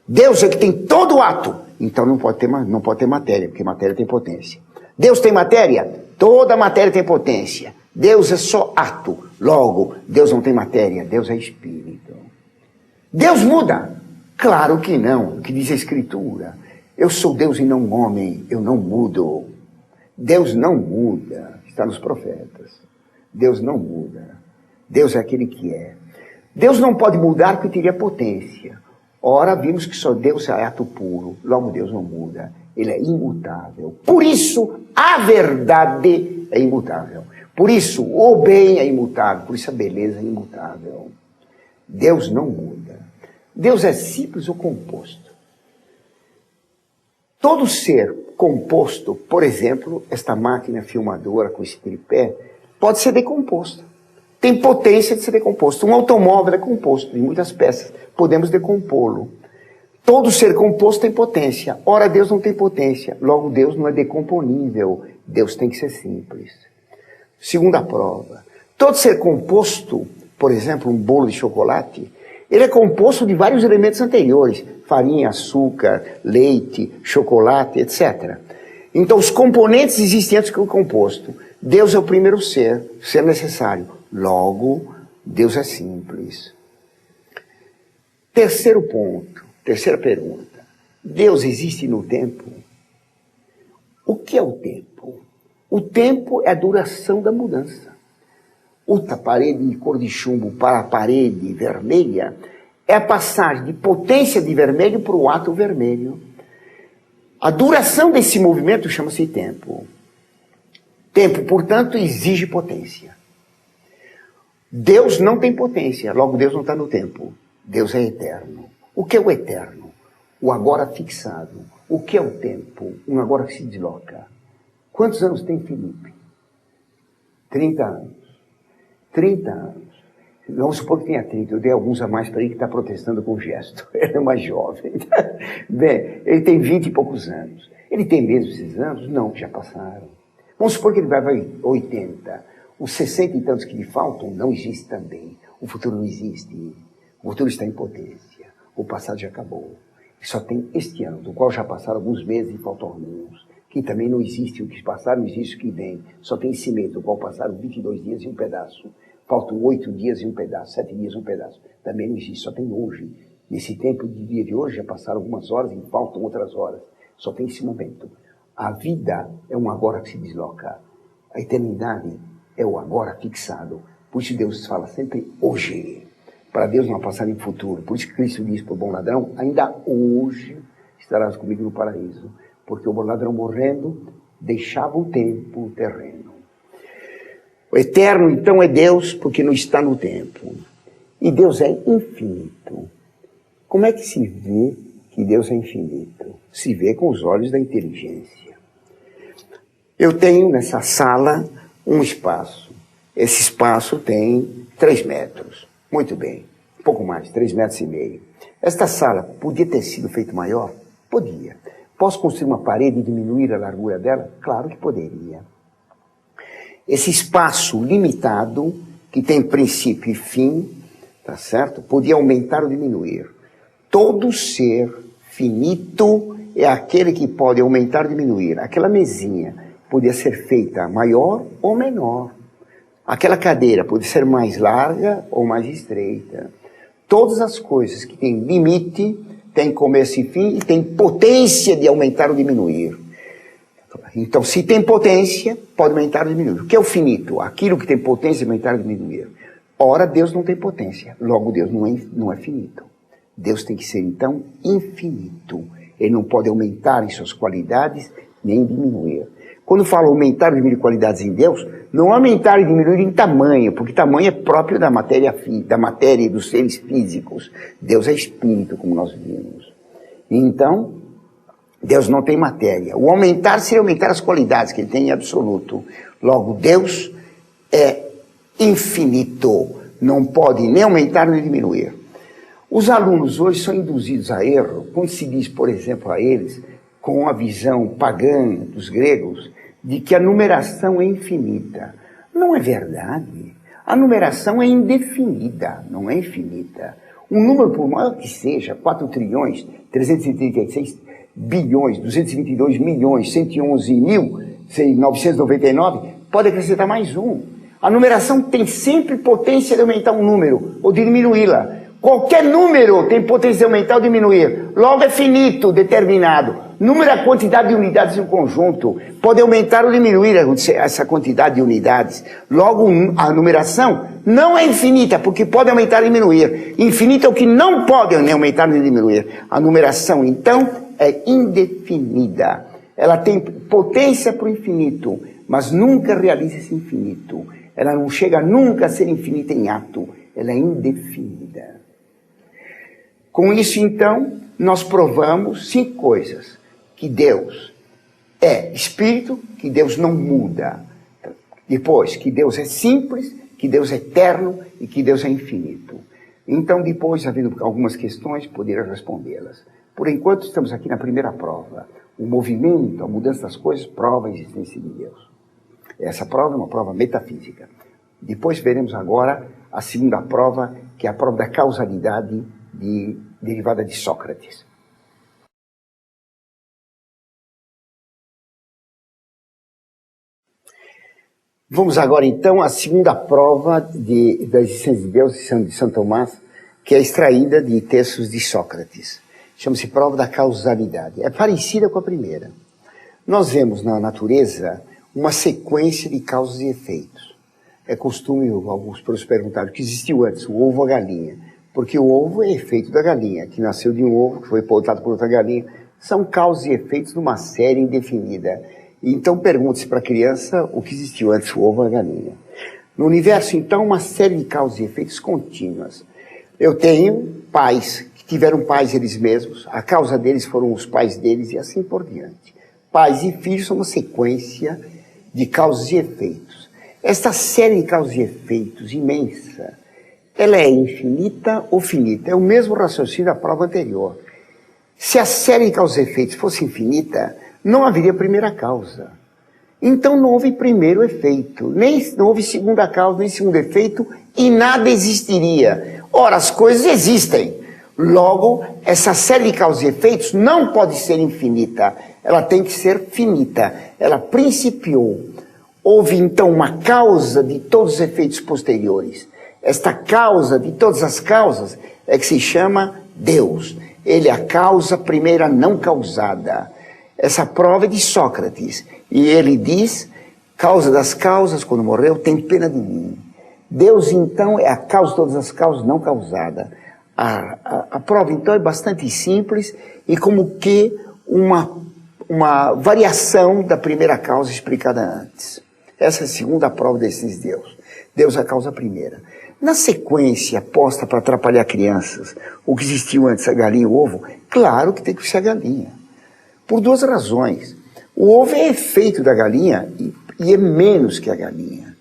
Deus é que tem todo o ato, então não pode ter matéria, porque matéria tem potência. Deus tem matéria? Toda matéria tem potência. Deus é só ato. Logo, Deus não tem matéria, Deus é espírito. Deus muda? Claro que não, o que diz a Escritura. Eu sou Deus e não homem, eu não mudo. Deus não muda, está nos profetas. Deus não muda. Deus é aquele que é. Deus não pode mudar porque teria potência. Ora, vimos que só Deus é ato puro, logo Deus não muda. Ele é imutável. Por isso, a verdade é imutável. Por isso, o bem é imutável. Por isso, a beleza é imutável. Deus não muda. Deus é simples ou composto. Todo ser composto, por exemplo, esta máquina filmadora com esse tripé, pode ser decomposto. Tem potência de ser decomposto. Um automóvel é composto de muitas peças. Podemos decompô-lo. Todo ser composto tem potência. Ora, Deus não tem potência. Logo, Deus não é decomponível. Deus tem que ser simples. Segunda prova. Todo ser composto, por exemplo, um bolo de chocolate, ele é composto de vários elementos anteriores. Farinha, açúcar, leite, chocolate, etc. Então, os componentes existem antes que o composto. Deus é o primeiro ser necessário. Logo, Deus é simples. Terceiro ponto, terceira pergunta. Deus existe no tempo? O que é o tempo? O tempo é a duração da mudança. Da parede de cor de chumbo para a parede vermelha é a passagem de potência de vermelho para o ato vermelho. A duração desse movimento chama-se tempo. Tempo, portanto, exige potência. Deus não tem potência, logo Deus não está no tempo. Deus é eterno. O que é o eterno? O agora fixado. O que é o tempo? Um agora que se desloca. Quantos anos tem Felipe? 30 anos. 30 anos. Vamos supor que tenha 30. Eu dei alguns a mais para ele que está protestando com gesto. Ele é mais jovem. Bem, ele tem 20 e poucos anos. Ele tem mesmo esses anos? Não, já passaram. Vamos supor que ele vai 80. Os 60 e tantos que lhe faltam não existem também. O futuro não existe. O futuro está em potência. O passado já acabou. E só tem este ano, do qual já passaram alguns meses e faltam alguns. Que também não existe o que passaram, não existe o que vem. Só tem esse mês, do qual passaram 22 dias e um pedaço. Faltam 8 dias e um pedaço, 7 dias e um pedaço. Também não existe, só tem hoje. Nesse tempo de dia de hoje já passaram algumas horas e faltam outras horas. Só tem esse momento. A vida é um agora que se desloca. A eternidade é o agora fixado. Por isso Deus fala sempre hoje. Para Deus não há passado em futuro. Por isso que Cristo diz para o bom ladrão, ainda hoje estarás comigo no paraíso. Porque o bom ladrão morrendo deixava o tempo terreno. O eterno então é Deus porque não está no tempo. E Deus é infinito. Como é que se vê que Deus é infinito? Se vê com os olhos da inteligência. Eu tenho nessa sala um espaço. Esse espaço tem 3 metros. Muito bem. Um pouco mais, 3,5 metros. Esta sala podia ter sido feita maior? Podia. Posso construir uma parede e diminuir a largura dela? Claro que poderia. Esse espaço limitado, que tem princípio e fim, tá certo? Podia aumentar ou diminuir. Todo ser finito é aquele que pode aumentar ou diminuir. Aquela mesinha podia ser feita maior ou menor. Aquela cadeira pode ser mais larga ou mais estreita. Todas as coisas que têm limite, têm começo e fim, e têm potência de aumentar ou diminuir. Então, se tem potência, pode aumentar ou diminuir. O que é o finito? Aquilo que tem potência de aumentar ou diminuir. Ora, Deus não tem potência. Logo, Deus não é finito. Deus tem que ser, então, infinito. Ele não pode aumentar em suas qualidades, nem diminuir. Quando falo aumentar ou diminuir qualidades em Deus, não aumentar e diminuir em tamanho, porque tamanho é próprio da matéria e dos seres físicos. Deus é espírito, como nós vimos. Então, Deus não tem matéria. O aumentar seria aumentar as qualidades que ele tem em absoluto. Logo, Deus é infinito. Não pode nem aumentar nem diminuir. Os alunos hoje são induzidos a erro quando se diz, por exemplo, a eles, com a visão pagã dos gregos, de que a numeração é infinita. Não é verdade. A numeração é indefinida, não é infinita. Um número, por maior que seja, 4 trilhões, 336 bilhões, 222 milhões, 111 mil, 999, pode acrescentar mais um. A numeração tem sempre potência de aumentar um número ou de diminuí-la. Qualquer número tem potência de aumentar ou diminuir. Logo é finito, determinado. Número é a quantidade de unidades de um conjunto. Pode aumentar ou diminuir essa quantidade de unidades. Logo, a numeração não é infinita, porque pode aumentar ou diminuir. Infinito é o que não pode nem aumentar nem diminuir. A numeração, então, é indefinida. Ela tem potência para o infinito, mas nunca realiza esse infinito. Ela não chega nunca a ser infinita em ato. Ela é indefinida. Com isso, então, nós provamos 5 coisas. Que Deus é Espírito, que Deus não muda. Depois, que Deus é simples, que Deus é eterno e que Deus é infinito. Então, depois, havendo algumas questões, poderia respondê-las. Por enquanto, estamos aqui na primeira prova. O movimento, a mudança das coisas, prova a existência de Deus. Essa prova é uma prova metafísica. Depois veremos agora a segunda prova, que é a prova da causalidade derivada de Sócrates. Vamos agora, então, à segunda prova da existência de Deus de São Tomás, que é extraída de textos de Sócrates. Chama-se prova da causalidade. É parecida com a primeira. Nós vemos na natureza uma sequência de causas e efeitos. É costume, alguns professores perguntaram, o que existiu antes, o ovo ou a galinha? Porque o ovo é efeito da galinha, que nasceu de um ovo, que foi plantado por outra galinha. São causas e efeitos de uma série indefinida. Então pergunte-se para a criança o que existiu antes, o ovo ou a galinha. No universo, então, uma série de causas e efeitos contínuas. Eu tenho pais, que tiveram pais eles mesmos, a causa deles foram os pais deles e assim por diante. Pais e filhos são uma sequência de causas e efeitos. Esta série de causas e efeitos imensa, ela é infinita ou finita? É o mesmo raciocínio da prova anterior. Se a série de causas e efeitos fosse infinita, não haveria primeira causa. Então não houve primeiro efeito, não houve segunda causa, nem segundo efeito, e nada existiria. Ora, as coisas existem. Logo, essa série de causas e efeitos não pode ser infinita, ela tem que ser finita. Ela principiou. Houve então uma causa de todos os efeitos posteriores. Esta causa de todas as causas é que se chama Deus. Ele é a causa primeira não causada. Essa prova é de Sócrates. E ele diz, causa das causas, quando morreu, tem pena de mim. Deus, então, é a causa de todas as causas não causadas. A prova, então, é bastante simples e como que uma variação da primeira causa explicada antes. Essa é a segunda prova desses Deus. Deus é a causa primeira. Na sequência posta para atrapalhar crianças, o que existiu antes, a galinha e o ovo, claro que tem que ser a galinha. Por 2 razões. O ovo é efeito da galinha e é menos que a galinha.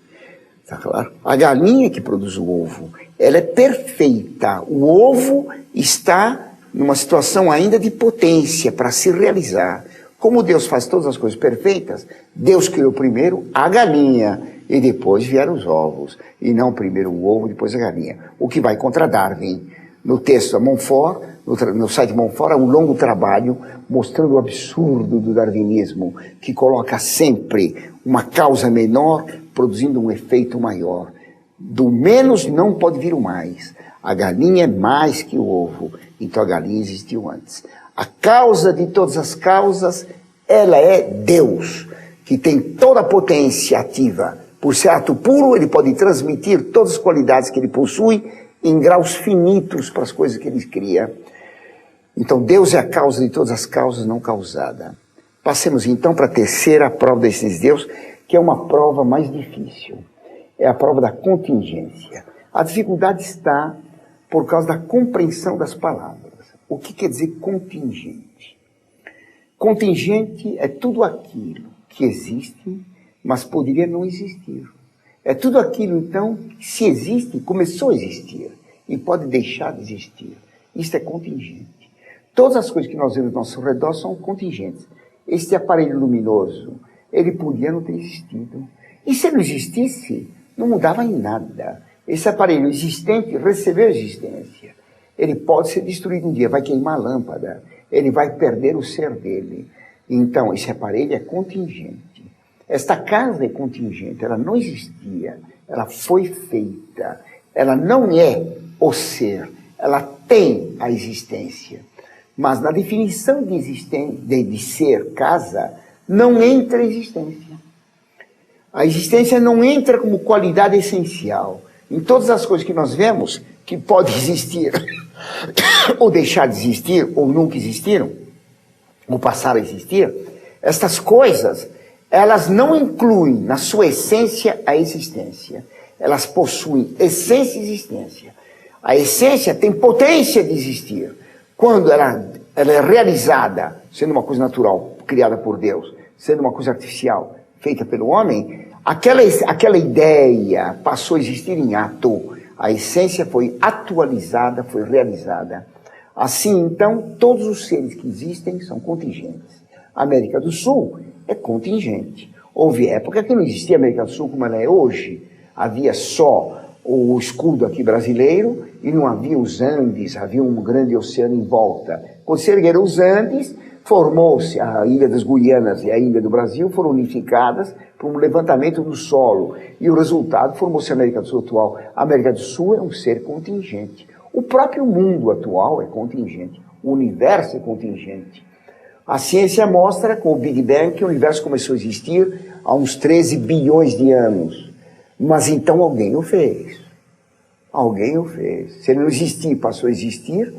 Tá claro? A galinha que produz o ovo, ela é perfeita. O ovo está numa situação ainda de potência para se realizar. Como Deus faz todas as coisas perfeitas, Deus criou primeiro a galinha e depois vieram os ovos. E não primeiro o ovo, depois a galinha. O que vai contra Darwin. No texto da Montfort, no site Montfort, há um longo trabalho mostrando o absurdo do darwinismo, que coloca sempre uma causa menor produzindo um efeito maior. Do menos não pode vir o mais. A galinha é mais que o ovo, então a galinha existiu antes. A causa de todas as causas, ela é Deus, que tem toda a potência ativa. Por ser ato puro, ele pode transmitir todas as qualidades que ele possui em graus finitos para as coisas que ele cria. Então Deus é a causa de todas as causas não causadas. Passemos então para a terceira prova desses Deus, que é uma prova mais difícil. É a prova da contingência. A dificuldade está por causa da compreensão das palavras. O que quer dizer contingente? Contingente é tudo aquilo que existe, mas poderia não existir. É tudo aquilo, então, que se existe, começou a existir e pode deixar de existir. Isso é contingente. Todas as coisas que nós vemos ao nosso redor são contingentes. Este aparelho luminoso, ele podia não ter existido. E se ele não existisse, não mudava em nada. Esse aparelho existente recebeu existência. Ele pode ser destruído um dia, vai queimar a lâmpada, ele vai perder o ser dele. Então, esse aparelho é contingente. Esta casa é contingente, ela não existia, ela foi feita. Ela não é o ser, ela tem a existência. Mas na definição de ser casa, não entra a existência. A existência não entra como qualidade essencial. Em todas as coisas que nós vemos, que pode existir, ou deixar de existir, ou nunca existiram, ou passar a existir, estas coisas, elas não incluem na sua essência a existência. Elas possuem essência e existência. A essência tem potência de existir. Quando ela é realizada, sendo uma coisa natural, criada por Deus, sendo uma coisa artificial, feita pelo homem, aquela ideia passou a existir em ato. A essência foi atualizada, foi realizada. Assim, então, todos os seres que existem são contingentes. A América do Sul é contingente. Houve época que não existia a América do Sul como ela é hoje. Havia só o escudo aqui brasileiro e não havia os Andes, havia um grande oceano em volta. Quando se ergueram os Andes, formou-se a Ilha das Guianas e a Ilha do Brasil, foram unificadas por um levantamento do solo. E o resultado formou-se a América do Sul atual. A América do Sul é um ser contingente. O próprio mundo atual é contingente. O universo é contingente. A ciência mostra, com o Big Bang, que o universo começou a existir há uns 13 bilhões de anos. Mas então alguém o fez. Alguém o fez. Se ele não existir, passou a existir,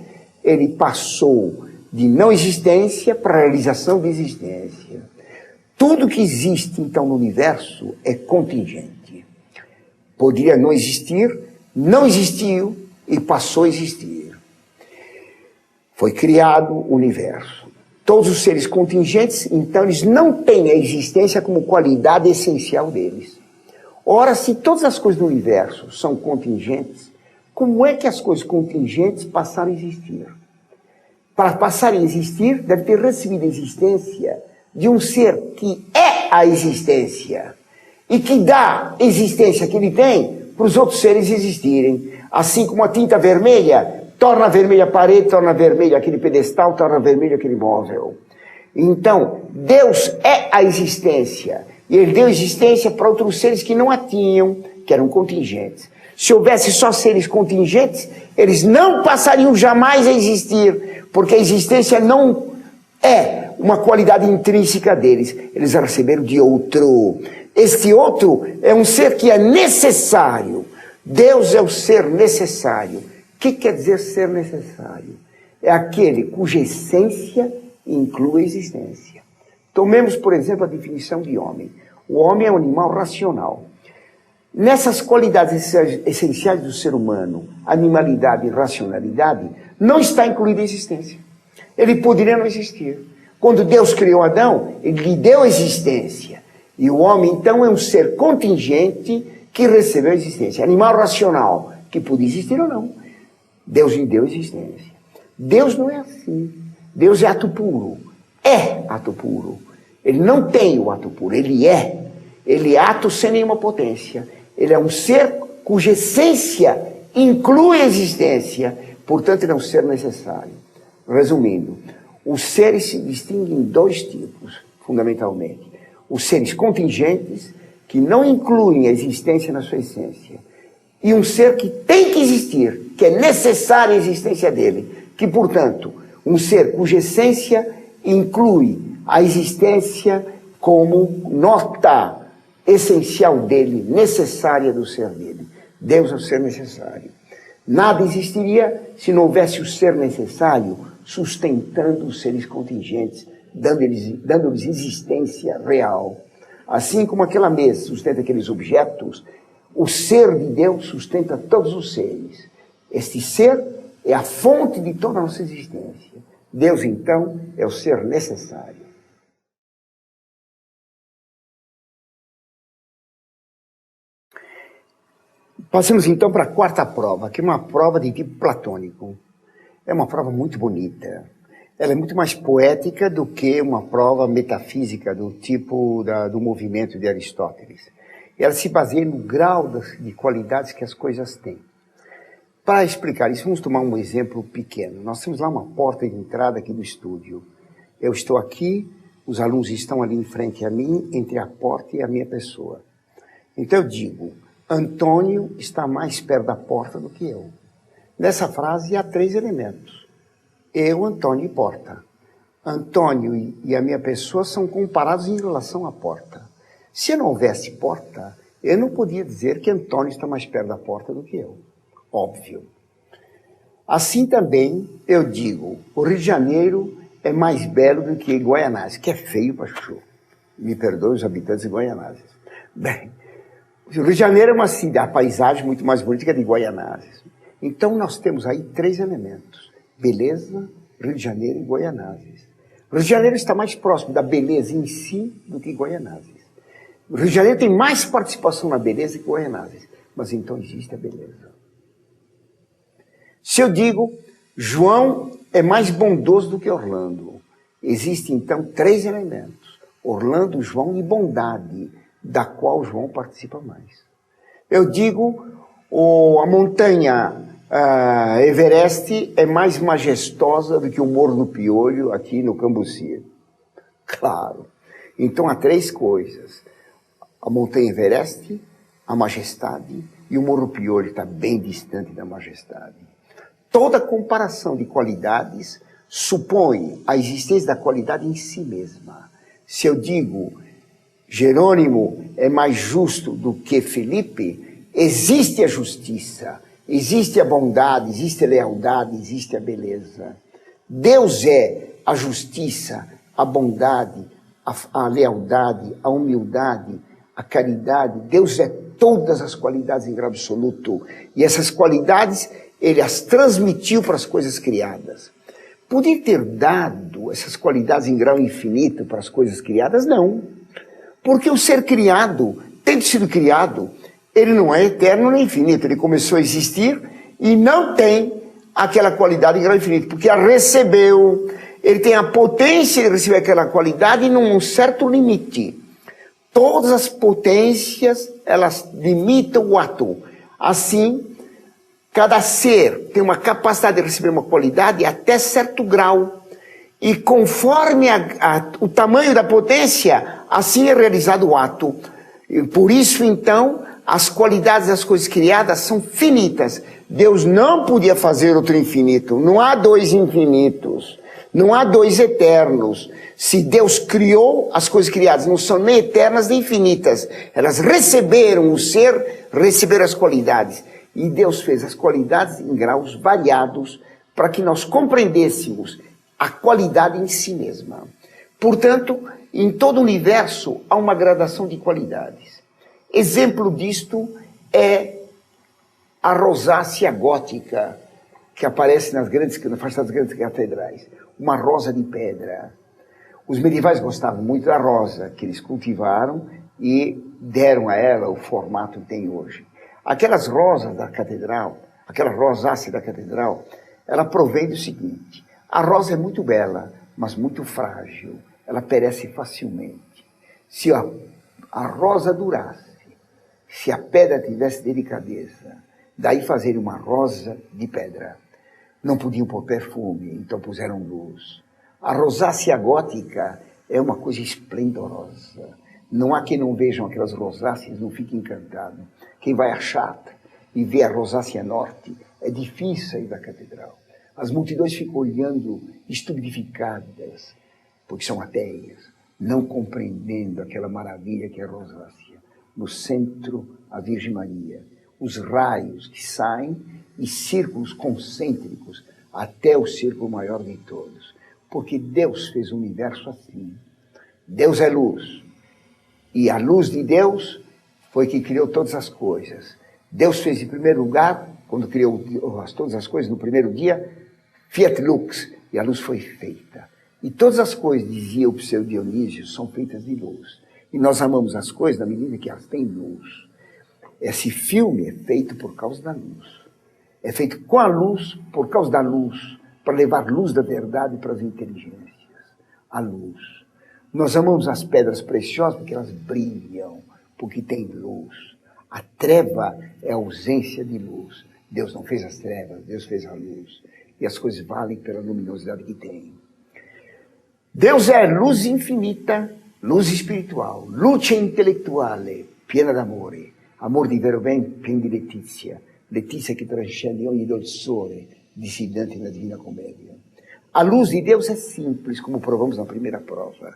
ele passou de não existência para realização de existência. Tudo que existe, então, no universo é contingente. Poderia não existir, não existiu e passou a existir. Foi criado o universo. Todos os seres contingentes, então, eles não têm a existência como qualidade essencial deles. Ora, se todas as coisas do universo são contingentes, como é que as coisas contingentes passaram a existir? Para passarem a existir, deve ter recebido a existência de um ser que é a existência e que dá a existência que ele tem para os outros seres existirem. Assim como a tinta vermelha torna vermelha a parede, torna vermelha aquele pedestal, torna vermelho aquele móvel. Então, Deus é a existência. E ele deu existência para outros seres que não a tinham, que eram contingentes. Se houvesse só seres contingentes, eles não passariam jamais a existir, porque a existência não é uma qualidade intrínseca deles. Eles a receberam de outro. Este outro é um ser que é necessário. Deus é o ser necessário. O que quer dizer ser necessário? É aquele cuja essência inclui a existência. Tomemos, por exemplo, a definição de homem. O homem é um animal racional. Nessas qualidades essenciais do ser humano, animalidade e racionalidade, não está incluída a existência. Ele poderia não existir. Quando Deus criou Adão, ele lhe deu a existência. E o homem, então, é um ser contingente que recebeu a existência. Animal racional, que podia existir ou não. Deus lhe deu a existência. Deus não é assim. Deus é ato puro. É ato puro. Ele não tem o ato puro, ele é. Ele é ato sem nenhuma potência. Ele é um ser cuja essência inclui a existência. Portanto, ele é um ser necessário. Resumindo, os seres se distinguem em dois tipos, fundamentalmente. Os seres contingentes, que não incluem a existência na sua essência. E um ser que tem que existir, que é necessária a existência dele. Que, portanto, um ser cuja essência inclui a existência como nota essencial dele, necessária do ser dele. Deus é o ser necessário. Nada existiria se não houvesse o ser necessário sustentando os seres contingentes, dando-lhes existência real. Assim como aquela mesa sustenta aqueles objetos, o ser de Deus sustenta todos os seres. Este ser é a fonte de toda a nossa existência. Deus, então, é o ser necessário. Passamos então para a quarta prova, que é uma prova de tipo platônico. É uma prova muito bonita. Ela é muito mais poética do que uma prova metafísica do tipo do movimento de Aristóteles. Ela se baseia no grau de qualidades que as coisas têm. Para explicar isso, vamos tomar um exemplo pequeno. Nós temos lá uma porta de entrada aqui do estúdio. Eu estou aqui, os alunos estão ali em frente a mim, entre a porta e a minha pessoa. Então eu digo, Antônio está mais perto da porta do que eu. Nessa frase há 3 elementos. Eu, Antônio e porta. Antônio e a minha pessoa são comparados em relação à porta. Se não houvesse porta, eu não podia dizer que Antônio está mais perto da porta do que eu. Óbvio. Assim também eu digo, o Rio de Janeiro é mais belo do que Guaianazes, que é feio para chuchu. Me perdoem os habitantes de Guaianazes. Bem, o Rio de Janeiro é uma cidade, a paisagem muito mais bonita que a de Guaianazes. Então nós temos aí 3 elementos: beleza, Rio de Janeiro e Guaianazes. O Rio de Janeiro está mais próximo da beleza em si do que Guaianazes. O Rio de Janeiro tem mais participação na beleza que Guaianazes. Mas então existe a beleza. Se eu digo, João é mais bondoso do que Orlando, existem então 3 elementos: Orlando, João e bondade, da qual João participa mais. Eu digo, a montanha Everest é mais majestosa do que o Morro do Piolho aqui no Cambuci. Claro. Então há 3 coisas: a montanha Everest, a majestade, e o Morro do Piolho está bem distante da majestade. Toda comparação de qualidades supõe a existência da qualidade em si mesma. Se eu digo, Jerônimo é mais justo do que Felipe, existe a justiça, existe a bondade, existe a lealdade, existe a beleza. Deus é a justiça, a bondade, a lealdade, a humildade, a caridade. Deus é todas as qualidades em grau absoluto. E essas qualidades, ele as transmitiu para as coisas criadas. Podia ter dado essas qualidades em grau infinito para as coisas criadas? Não. Porque o ser criado, tendo sido criado, ele não é eterno nem infinito. Ele começou a existir e não tem aquela qualidade em grau infinito, porque a recebeu. Ele tem a potência de receber aquela qualidade num certo limite. Todas as potências, elas limitam o ato. Assim, cada ser tem uma capacidade de receber uma qualidade até certo grau. E conforme o tamanho da potência, assim é realizado o ato. E por isso, então, as qualidades das coisas criadas são finitas. Deus não podia fazer outro infinito. Não há 2 infinitos. Não há 2 eternos. Se Deus criou, as coisas criadas não são nem eternas nem infinitas. Elas receberam o ser, receberam as qualidades. E Deus fez as qualidades em graus variados para que nós compreendêssemos a qualidade em si mesma. Portanto, em todo o universo há uma gradação de qualidades. Exemplo disto é a rosácea gótica, que aparece na fachada das grandes catedrais. Uma rosa de pedra. Os medievais gostavam muito da rosa, que eles cultivaram e deram a ela o formato que tem hoje. Aquelas rosas da catedral, aquela rosácea da catedral, ela provém do seguinte: a rosa é muito bela, mas muito frágil, ela perece facilmente. Se a rosa durasse, se a pedra tivesse delicadeza, daí fazer uma rosa de pedra. Não podiam pôr perfume, então puseram luz. A rosácea gótica é uma coisa esplendorosa. Não há quem não vejam aquelas rosáceas, não fique encantado. Quem vai a Chartres e vê a rosácea norte, é difícil sair da catedral. As multidões ficam olhando estupidificadas, porque são ateias, não compreendendo aquela maravilha que é a rosácea. No centro, a Virgem Maria. Os raios que saem e círculos concêntricos até o círculo maior de todos. Porque Deus fez o universo assim. Deus é luz. E a luz de Deus foi que criou todas as coisas. Deus fez em primeiro lugar, quando criou todas as coisas no primeiro dia, Fiat Lux, e a luz foi feita. E todas as coisas, dizia o Pseu Dionísio, são feitas de luz. E nós amamos as coisas na medida que elas têm luz. Esse filme é feito por causa da luz. É feito com a luz, por causa da luz, para levar luz da verdade para as inteligências. A luz. Nós amamos as pedras preciosas porque elas brilham, porque têm luz. A treva é a ausência de luz. Deus não fez as trevas, Deus fez a luz. E as coisas valem pela luminosidade que têm. Deus é luz infinita, luz espiritual, luce intellettuale, piena d'amore, amor di vero bem, pieno di letizia, letizia che trascende ogni dolçore, disse Dante na Divina Comédia. A luz de Deus é simples, como provamos na primeira prova.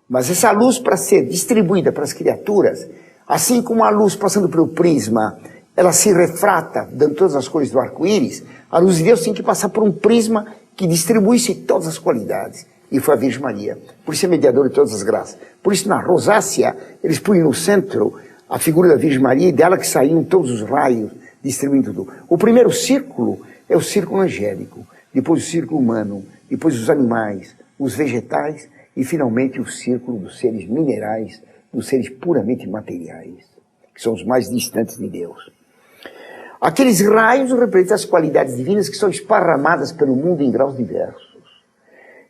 Mas essa luz, para ser distribuída para as criaturas, assim como a luz passando pelo prisma, ela se refrata, dando todas as cores do arco-íris, a luz de Deus tem que passar por um prisma que distribuísse todas as qualidades. e foi a Virgem Maria. Por isso é mediador de todas as graças. Por isso na rosácea, eles punham no centro a figura da Virgem Maria e dela que saíam todos os raios distribuindo tudo. O primeiro círculo é o círculo angélico, depois o círculo humano, depois os animais, os vegetais e finalmente o círculo dos seres minerais, dos seres puramente materiais, que são os mais distantes de Deus. Aqueles raios representam as qualidades divinas que são esparramadas pelo mundo em graus diversos.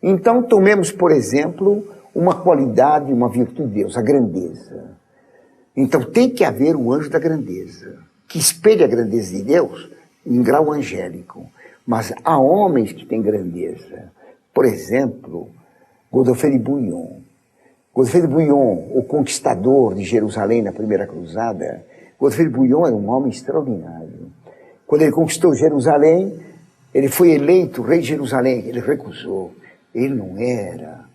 Então tomemos, por exemplo, uma qualidade, uma virtude de Deus, a grandeza. Então tem que haver um anjo da grandeza, que espelha a grandeza de Deus em grau angélico. Mas há homens que têm grandeza. Por exemplo, Godofredo de Bouillon. Godofredo de Bouillon, o conquistador de Jerusalém na primeira cruzada, Godofredo de Bouillon era um homem extraordinário. Quando ele conquistou Jerusalém, ele foi eleito rei de Jerusalém, ele recusou. Ele não era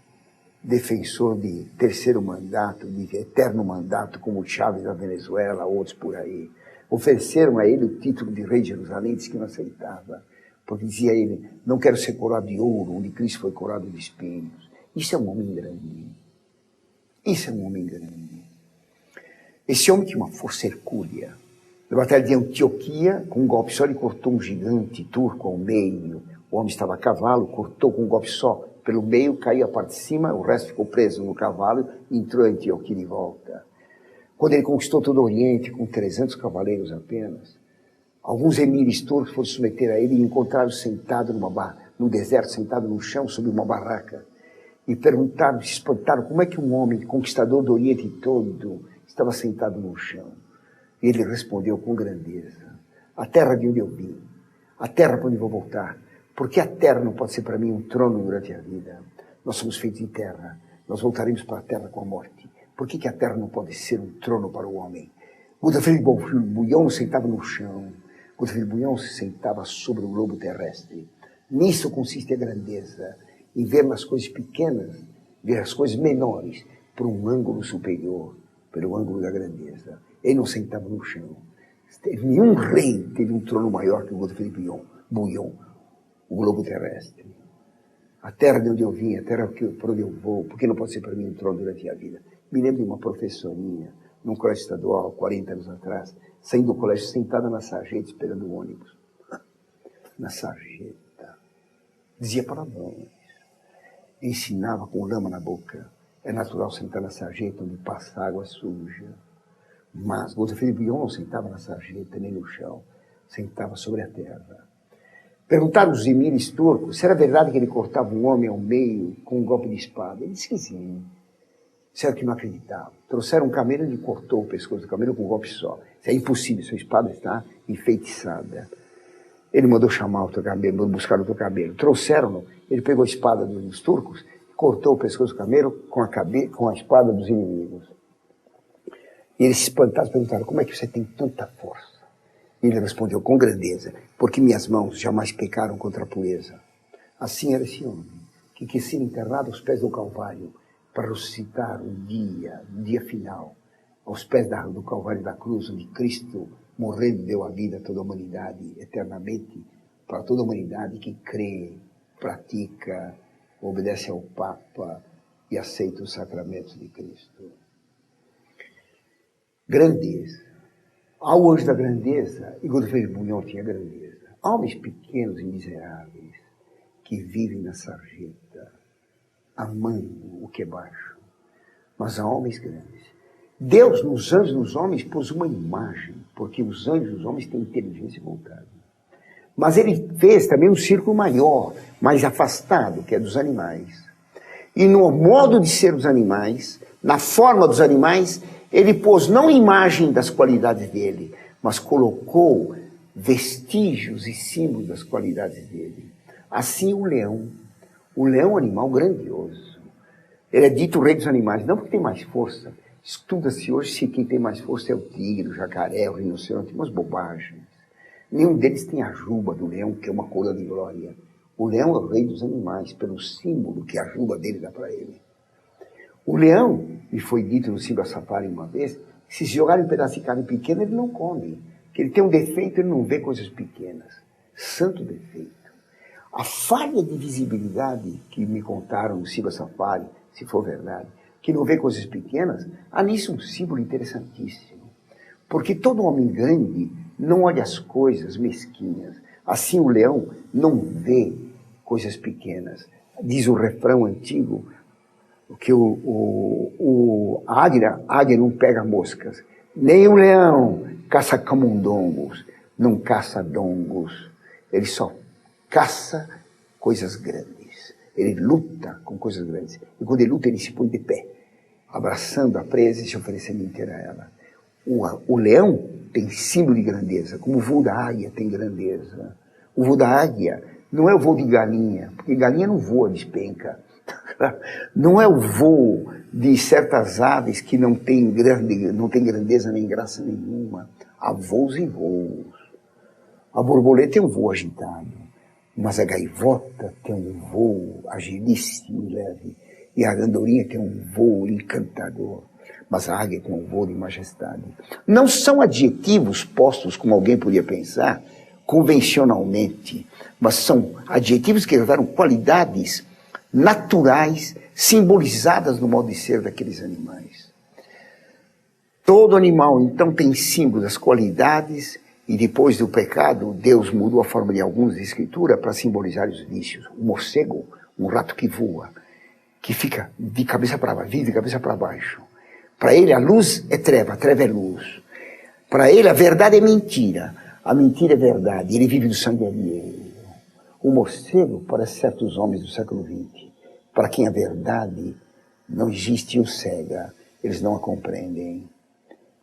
defensor de terceiro mandato, de eterno mandato, como o Chávez da Venezuela, outros por aí. Ofereceram a ele o título de rei de Jerusalém, disse que não aceitava. Porque dizia ele, não quero ser coroado de ouro, onde Cristo foi coroado de espinhos. Isso é um homem grande. Isso é um homem grande. Esse homem tinha uma força hercúlea. Na batalha de Antioquia, com um golpe só, ele cortou um gigante turco ao meio. O homem estava a cavalo, cortou com um golpe só pelo meio, caiu a parte de cima, o resto ficou preso no cavalo e entrou em Antioquia de volta. Quando ele conquistou todo o Oriente com 300 cavaleiros apenas, alguns emires turcos foram submeter a ele e encontraram sentado no deserto, sentado no chão, sobre uma barraca. E perguntaram, se espantaram, como é que um homem conquistador do Oriente todo estava sentado no chão? E ele respondeu com grandeza, a terra de onde eu vim, a terra para onde vou voltar, porque a terra não pode ser para mim um trono durante a vida. Nós somos feitos de terra, nós voltaremos para a terra com a morte. Por que a terra não pode ser um trono para o homem? Godofredo de Bouillon sentava no chão, Godofredo de Bouillon se sentava sobre o globo terrestre. Nisso consiste a grandeza, em ver nas coisas pequenas, ver as coisas menores, por um ângulo superior, pelo ângulo da grandeza. Ele não sentava no chão. Nenhum rei teve um trono maior que o Godofredo de Bouillon, o globo terrestre. A terra de onde eu vim, a terra por onde eu vou, porque não pode ser para mim um trono durante a vida. Me lembro de uma professorinha, num colégio estadual, 40 anos atrás, saindo do colégio, sentada na sarjeta, esperando o ônibus. Na sarjeta. Dizia palavrões. Ensinava com lama na boca. É natural sentar na sarjeta onde passa água suja. Mas Godofredo de Bouillon não sentava na sarjeta nem no chão. Sentava sobre a terra. Perguntaram os emires turcos se era verdade que ele cortava um homem ao meio com um golpe de espada. Ele disse que sim. Disseram que não acreditavam. Trouxeram um camelo e ele cortou o pescoço do camelo com um golpe só. Isso é impossível, sua espada está enfeitiçada. Ele mandou chamar outro camelo, mandou buscar outro camelo. Trouxeram-no, ele pegou a espada dos turcos, cortou o pescoço do camelo com a espada dos inimigos. E eles se espantaram, perguntaram, como é que você tem tanta força? E ele respondeu com grandeza, porque minhas mãos jamais pecaram contra a pureza. Assim era esse homem, que quis ser enterrado aos pés do Calvário, para ressuscitar um dia final, aos pés do Calvário da cruz, onde Cristo morrendo deu a vida a toda a humanidade, eternamente, para toda a humanidade que crê, pratica, obedece ao Papa e aceita os sacramentos de Cristo. Grandeza. Há o anjo da grandeza, e Godofredo de Bouillon tinha grandeza. Há homens pequenos e miseráveis que vivem na sarjeta, amando o que é baixo. Mas há homens grandes. Deus, nos anjos, nos homens, pôs uma imagem, porque os anjos, os homens têm inteligência voltada. Mas ele fez também um círculo maior, mais afastado, que é dos animais. E no modo de ser dos animais, na forma dos animais, ele pôs não imagem das qualidades dele, mas colocou vestígios e símbolos das qualidades dele. Assim o leão. O leão é um animal grandioso. Ele é dito o rei dos animais, não porque tem mais força. Estuda-se hoje se quem tem mais força é o tigre, o jacaré, o rinoceronte, umas bobagens. Nenhum deles tem a juba do leão, que é uma coroa de glória. O leão é o rei dos animais, pelo símbolo que a juba dele dá para ele. O leão, e foi dito no Simba Safari uma vez, se jogarem um pedaço de carne pequena, ele não come. Porque ele tem um defeito, ele não vê coisas pequenas. Santo defeito. A falha de visibilidade que me contaram no Silva Safari, se for verdade, que não vê coisas pequenas, há nisso um símbolo interessantíssimo. Porque todo homem grande não olha as coisas mesquinhas. Assim o leão não vê coisas pequenas. Diz o refrão antigo que a águia não pega moscas. Nem o leão caça camundongos, não caça dongos. Ele só caça coisas grandes. Ele luta com coisas grandes. E quando ele luta, ele se põe de pé, abraçando a presa e se oferecendo inteira a ela. O leão tem símbolo de grandeza, como o voo da águia tem grandeza. O voo da águia não é o voo de galinha, porque galinha não voa, despenca. Não é o voo de certas aves que não tem grandeza nem graça nenhuma. Há voos e voos. A borboleta tem um voo agitado, mas a gaivota tem um voo agilíssimo e leve. E a andorinha tem um voo encantador. Mas a águia tem um voo de majestade. Não são adjetivos postos, como alguém podia pensar, convencionalmente, mas são adjetivos que levaram qualidades naturais, simbolizadas no modo de ser daqueles animais. Todo animal, então, tem símbolos das qualidades, e depois do pecado, Deus mudou a forma de alguns de escritura para simbolizar os vícios. O morcego, um rato que voa, que fica de cabeça para baixo, vive de cabeça para baixo. Para ele a luz é treva, a treva é luz. Para ele a verdade é mentira, a mentira é verdade. Ele vive do sangue alheio. O morcego, para certos homens do século XX, para quem a verdade não existe e o cega, eles não a compreendem.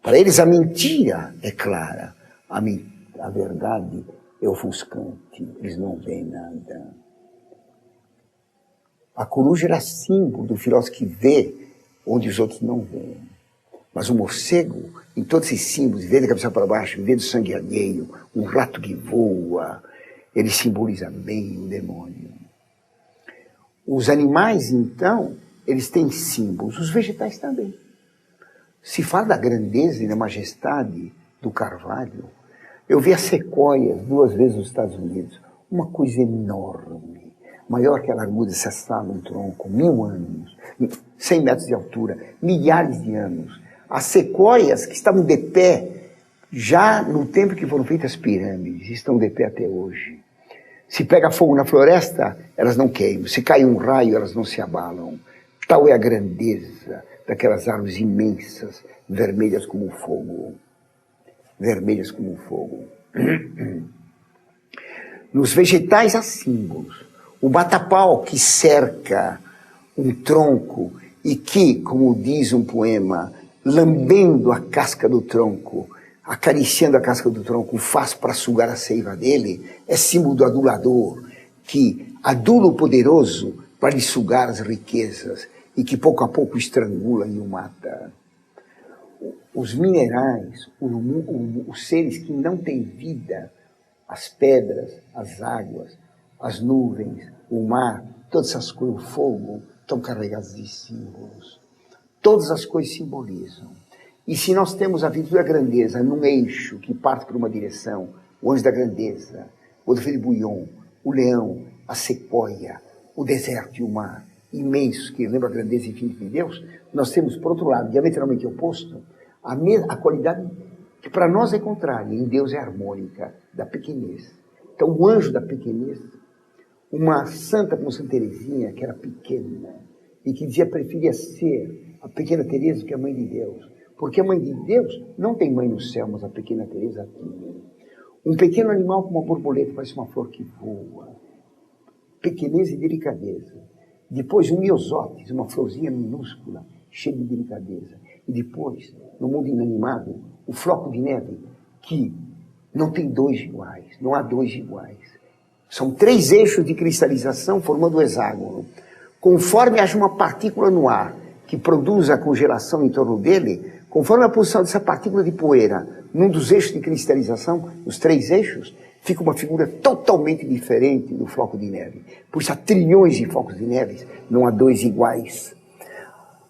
Para eles a mentira é clara, a verdade é ofuscante, eles não veem nada. A coruja era símbolo do filósofo que vê onde os outros não veem. Mas o morcego, em todos esses símbolos, vê da cabeça para baixo, vê do sangue alheio, um rato que voa, ele simboliza bem o demônio. Os animais, então, eles têm símbolos, os vegetais também. Se fala da grandeza e da majestade do carvalho, eu vi as sequoias 2 vezes nos Estados Unidos, uma coisa enorme, maior que a largura dessa sala, um tronco, 1000 anos, 100 metros de altura, milhares de anos. As sequoias que estavam de pé já no tempo que foram feitas as pirâmides, estão de pé até hoje. Se pega fogo na floresta, elas não queimam. Se cai um raio, elas não se abalam. Tal é a grandeza daquelas árvores imensas, vermelhas como o fogo. Vermelhas como o fogo. Nos vegetais há símbolos. O batapau que cerca um tronco e que, como diz um poema, lambendo a casca do tronco, acariciando a casca do tronco, faz para sugar a seiva dele, é símbolo do adulador, que adula o poderoso para lhe sugar as riquezas e que pouco a pouco estrangula e o mata. Os minerais, os seres que não têm vida, as pedras, as águas, as nuvens, o mar, todas essas coisas, o fogo, estão carregados de símbolos. Todas as coisas simbolizam. E se nós temos a virtude da grandeza num eixo que parte para uma direção, o anjo da grandeza, o Godofredo de Bouillon, o leão, a sequoia, o deserto e o mar, imensos, que lembra a grandeza infinita de Deus, nós temos, por outro lado, diametralmente oposto, a qualidade que para nós é contrária, em Deus é harmônica, da pequenez. Então o anjo da pequenez, uma santa como Santa Teresinha, que era pequena, e que dizia preferia ser a pequena Teresa que a mãe de Deus. Porque a mãe de Deus não tem mãe no céu, mas a pequena Teresa tinha. Um pequeno animal como uma borboleta, parece uma flor que voa. Pequenez e delicadeza. Depois um miosótis, uma florzinha minúscula, cheia de delicadeza. E depois, no mundo inanimado, o floco de neve, que não tem 2 iguais, não há 2 iguais. São 3 eixos de cristalização formando o hexágono. Conforme haja uma partícula no ar que produz a congelação em torno dele, conforme a posição dessa partícula de poeira num dos eixos de cristalização, os 3 eixos, fica uma figura totalmente diferente do floco de neve. Por isso há trilhões de flocos de neve, não há 2 iguais.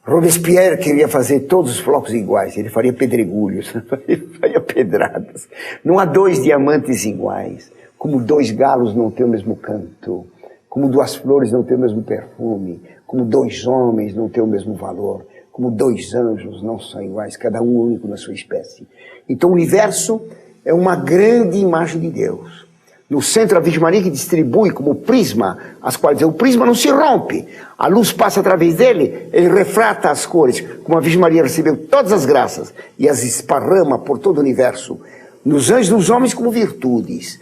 Robespierre queria fazer todos os flocos iguais, ele faria pedregulhos, ele faria pedradas. Não há 2 diamantes iguais. como dois galos não têm o mesmo canto, como duas flores não têm o mesmo perfume, como dois homens não têm o mesmo valor, como dois anjos não são iguais, cada um único na sua espécie. Então o universo é uma grande imagem de Deus. No centro a Virgem Maria que distribui como prisma as qualidades. O prisma não se rompe, a luz passa através dele, ele refrata as cores, como a Virgem Maria recebeu todas as graças e as esparrama por todo o universo, nos anjos, nos homens como virtudes,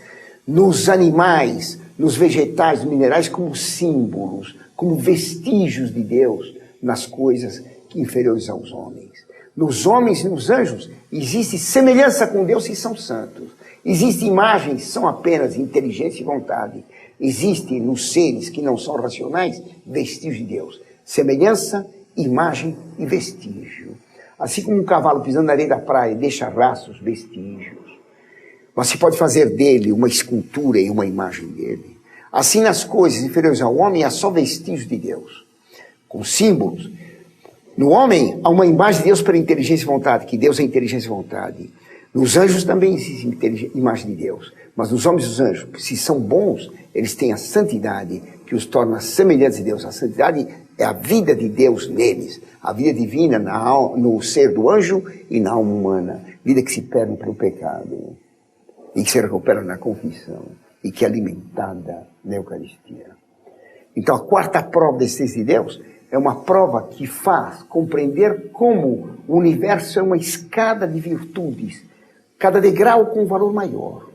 nos animais, nos vegetais, nos minerais como símbolos, como vestígios de Deus nas coisas que inferiores aos homens. Nos homens e nos anjos existe semelhança com Deus e são santos. Existem imagens que são apenas inteligência e vontade. Existem nos seres que não são racionais vestígios de Deus. Semelhança, imagem e vestígio. Assim como um cavalo pisando na areia da praia deixa rastros, vestígios. Mas se pode fazer dele uma escultura e uma imagem dele. Assim nas coisas inferiores ao homem há só vestígios de Deus, com símbolos. No homem há uma imagem de Deus pela inteligência e vontade, que Deus é inteligência e vontade. Nos anjos também existe imagem de Deus, mas nos homens e os anjos, se são bons, eles têm a santidade que os torna semelhantes a Deus. A santidade é a vida de Deus neles, a vida divina no ser do anjo e na alma humana, vida que se perde pelo pecado e que se recupera na confissão e que é alimentada na Eucaristia. Então a quarta prova da existência de Deus é uma prova que faz compreender como o universo é uma escada de virtudes, cada degrau com um valor maior.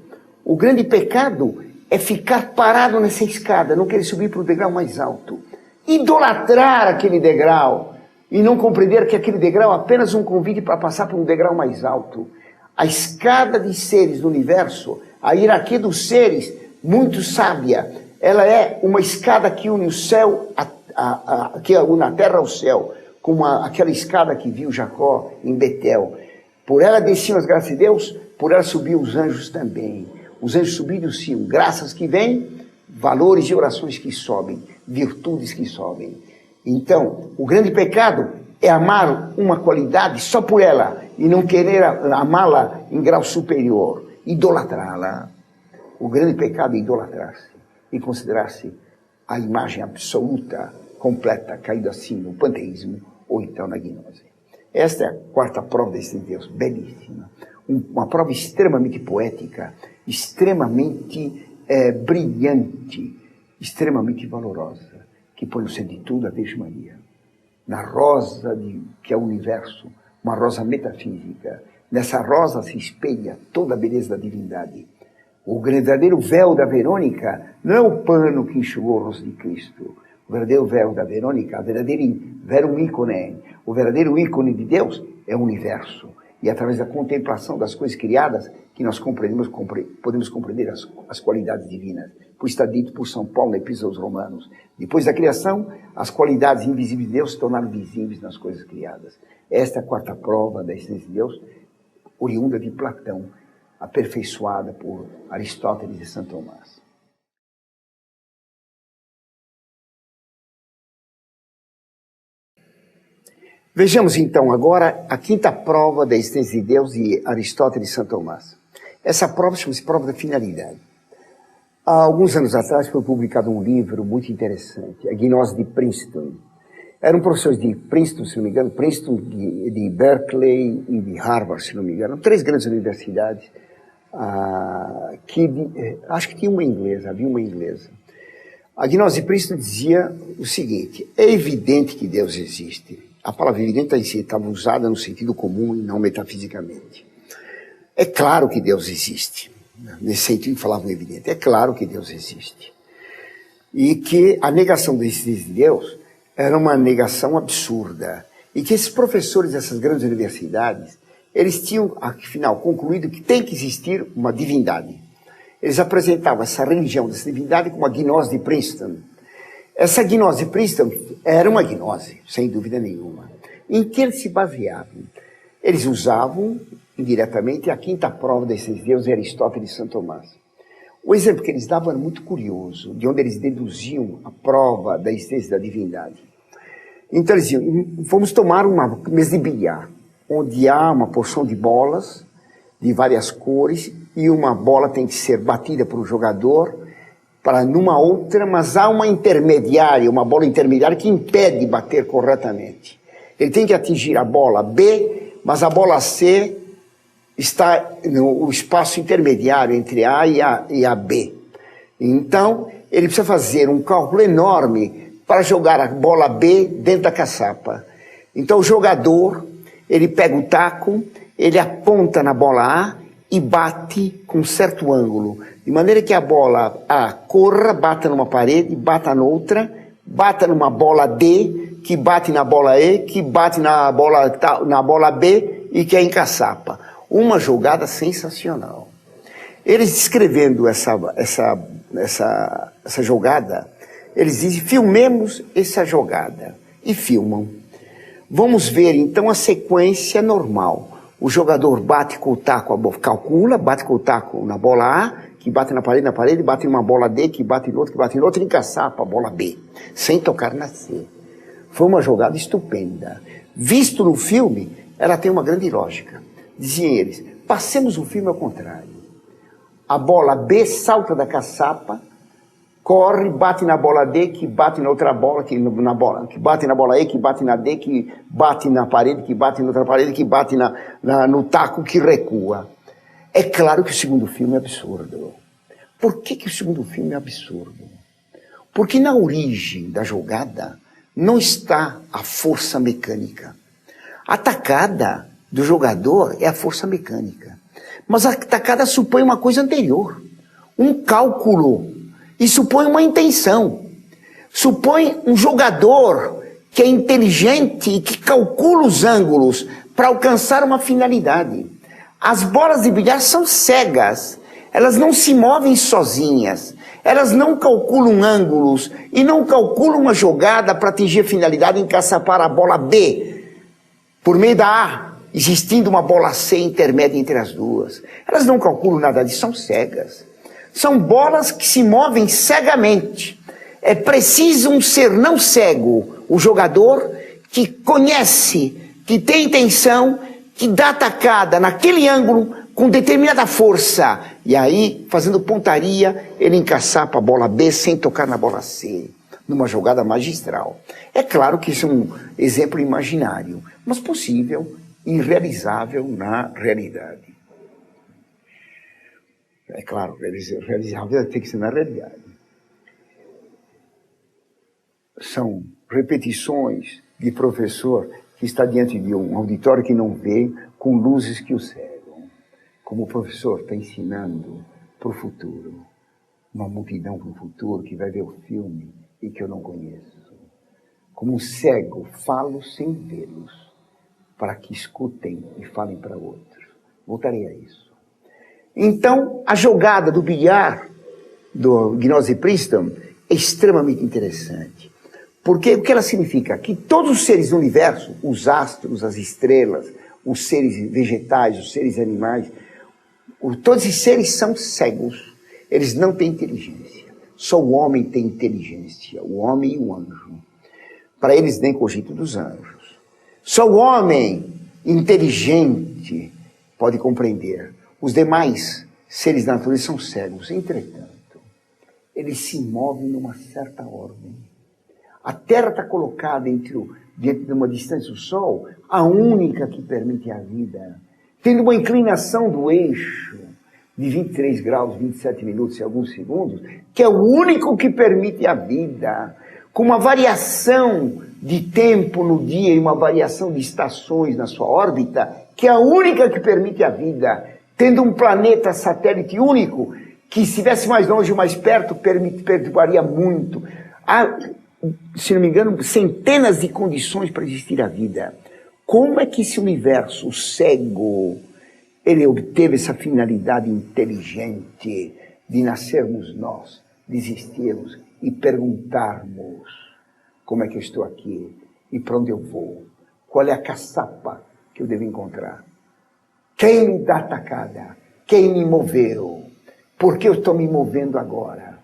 O grande pecado é ficar parado nessa escada, não querer subir para o degrau mais alto, idolatrar aquele degrau e não compreender que aquele degrau é apenas um convite para passar para um degrau mais alto. A escada de seres do universo, a hierarquia dos seres, muito sábia, ela é uma escada que une o céu, que une a terra ao céu, como aquela escada que viu Jacó em Betel. Por ela desciam as graças de Deus, por ela subiam os anjos também. Os anjos subindo desciam, graças que vêm, valores e orações que sobem, virtudes que sobem. Então, o grande pecado é amar uma qualidade só por ela e não querer amá-la em grau superior, idolatrá-la. O grande pecado é idolatrar-se e considerar-se a imagem absoluta, completa, caída assim no panteísmo ou então na gnose. Esta é a quarta prova desse Deus, belíssima. Uma prova extremamente poética, extremamente brilhante, extremamente valorosa, que põe no centro de tudo a Virgem Maria. Na rosa que é o universo, uma rosa metafísica. Nessa rosa se espelha toda a beleza da divindade. O verdadeiro véu da Verônica não é o pano que enxugou o rosto de Cristo. O verdadeiro véu da Verônica, o verdadeiro ícone de Deus é o universo. E através da contemplação das coisas criadas que nós podemos compreender as qualidades divinas. Pois está dito por São Paulo na Epístola aos Romanos. Depois da criação, as qualidades invisíveis de Deus se tornaram visíveis nas coisas criadas. Esta é a quarta prova da existência de Deus, oriunda de Platão, aperfeiçoada por Aristóteles e Santo Tomás. Vejamos então agora a quinta prova da existência de Deus de Aristóteles e Santo Tomás. Essa prova chama-se prova da finalidade. Há alguns anos atrás foi publicado um livro muito interessante, A Gnose de Princeton. Eram professores de Princeton, se não me engano, Princeton, de Berkeley e de Harvard, se não me engano. 3 grandes universidades, acho que tinha uma inglesa, havia uma inglesa. A Gnose de Princeton dizia o seguinte: é evidente que Deus existe. A palavra evidente estava usada no sentido comum e não metafisicamente. É claro que Deus existe. Nesse sentido falavam evidente. É claro que Deus existe. E que a negação da existência de Deus era uma negação absurda. E que esses professores dessas grandes universidades, eles tinham, afinal, concluído que tem que existir uma divindade. Eles apresentavam essa religião dessa divindade como a gnose de Princeton. Essa gnose de Princeton era uma gnose, sem dúvida nenhuma. Em que eles se baseavam? Eles usavam, indiretamente, a quinta prova desses deuses, Aristóteles e Santo Tomás. O exemplo que eles davam era muito curioso, de onde eles deduziam a prova da existência da divindade. Então eles diziam: vamos tomar uma mesa de bilhar, onde há uma porção de bolas de várias cores, e uma bola tem que ser batida por um jogador para numa outra, mas há uma intermediária, uma bola intermediária que impede de bater corretamente. Ele tem que atingir a bola B, mas a bola C está no espaço intermediário entre A e a B. Então, ele precisa fazer um cálculo enorme para jogar a bola B dentro da caçapa. Então, o jogador, ele pega o taco, ele aponta na bola A e bate com um certo ângulo, de maneira que a bola A corra, bata numa parede, bata noutra, bata numa bola D, que bate na bola E, que bate na bola B e que é em caçapa. Uma jogada sensacional. Eles descrevendo essa jogada, eles dizem, filmemos essa jogada. E filmam. Vamos ver então a sequência normal. O jogador bate com o taco, calcula, bate com o taco na bola A, que bate na parede, bate numa bola D, que bate em outra, e encaçapa a bola B, sem tocar na C. Foi uma jogada estupenda. Visto no filme, ela tem uma grande lógica. Diziam eles, passemos o filme ao contrário. A bola B salta da caçapa, corre, bate na bola D, que bate na outra bola, que bate na bola E, que bate na D, que bate na parede, que bate na outra parede, que bate no taco, que recua. É claro que o segundo filme é absurdo. Por que o segundo filme é absurdo? Porque na origem da jogada não está a força mecânica. A tacada do jogador é a força mecânica. Mas a tacada supõe uma coisa anterior, um cálculo. E supõe uma intenção, supõe um jogador que é inteligente e que calcula os ângulos para alcançar uma finalidade. As bolas de bilhar são cegas, elas não se movem sozinhas, elas não calculam ângulos e não calculam uma jogada para atingir a finalidade em encaçapar a bola B, por meio da A, existindo uma bola C intermédia entre as duas. Elas não calculam nada disso, são cegas. São bolas que se movem cegamente. É preciso um ser não cego, o jogador que conhece, que tem intenção, que dá tacada naquele ângulo com determinada força. E aí, fazendo pontaria, ele encaçapa a bola B sem tocar na bola C, numa jogada magistral. É claro que isso é um exemplo imaginário, mas possível, irrealizável na realidade. É claro, realizável tem que ser na realidade. São repetições de professor que está diante de um auditório que não vê, com luzes que o cegam. Como o professor está ensinando para o futuro, uma multidão para o futuro que vai ver o filme e que eu não conheço. Como um cego, falo sem vê-los, para que escutem e falem para outros. Voltarei a isso. Então, a jogada do bilhar, do Gnose Priston, é extremamente interessante. Porque o que ela significa? Que todos os seres do universo, os astros, as estrelas, os seres vegetais, os seres animais, todos esses seres são cegos. Eles não têm inteligência. Só o homem tem inteligência, o homem e o anjo. Para eles nem cogito dos anjos. Só o homem inteligente pode compreender. Os demais seres da natureza são cegos. Entretanto, eles se movem numa certa ordem. A Terra está colocada diante de uma distância do Sol, a única que permite a vida, tendo uma inclinação do eixo de 23 graus, 27 minutos e alguns segundos, que é o único que permite a vida, com uma variação de tempo no dia e uma variação de estações na sua órbita, que é a única que permite a vida, tendo um planeta satélite único, que se estivesse mais longe ou mais perto, perturbaria muito. Há, se não me engano, centenas de condições para existir a vida. Como é que esse universo cego, ele obteve essa finalidade inteligente de nascermos nós, de existirmos e perguntarmos como é que eu estou aqui e para onde eu vou? Qual é a caçapa que eu devo encontrar? Quem me dá tacada? Quem me moveu? Por que eu estou me movendo agora?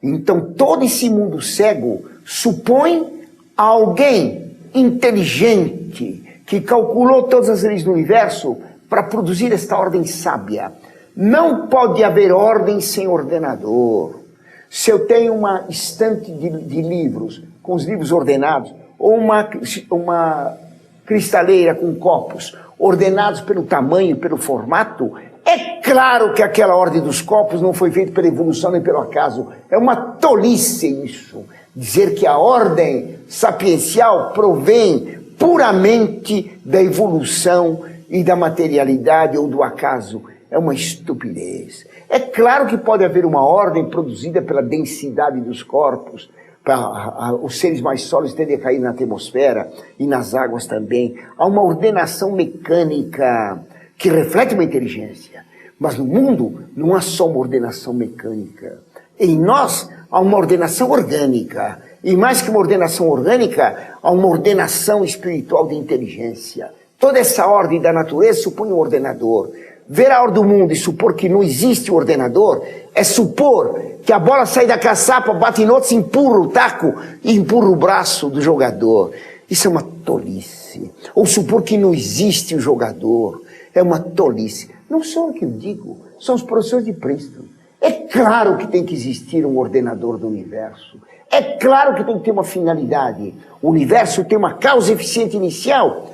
Então, todo esse mundo cego supõe alguém inteligente que calculou todas as leis do universo para produzir esta ordem sábia. Não pode haver ordem sem ordenador. Se eu tenho uma estante de livros, com os livros ordenados, ou uma cristaleira com copos ordenados pelo tamanho, pelo formato, é claro que aquela ordem dos copos não foi feita pela evolução nem pelo acaso. É uma tolice isso. Dizer que a ordem sapiencial provém puramente da evolução e da materialidade ou do acaso. É uma estupidez. É claro que pode haver uma ordem produzida pela densidade dos corpos, para os seres mais sólidos tendem a cair na atmosfera e nas águas também. Há uma ordenação mecânica que reflete uma inteligência. Mas no mundo não há só uma ordenação mecânica. Em nós há uma ordenação orgânica. E mais que uma ordenação orgânica, há uma ordenação espiritual de inteligência. Toda essa ordem da natureza supõe um ordenador. Ver a ordem do mundo e supor que não existe o ordenador é supor que a bola sai da caçapa, bate em outros, empurra o taco e empurra o braço do jogador. Isso é uma tolice. Ou supor que não existe o jogador é uma tolice. Não sou eu que digo, são os professores de Princeton. É claro que tem que existir um ordenador do universo. É claro que tem que ter uma finalidade. O universo tem uma causa eficiente inicial,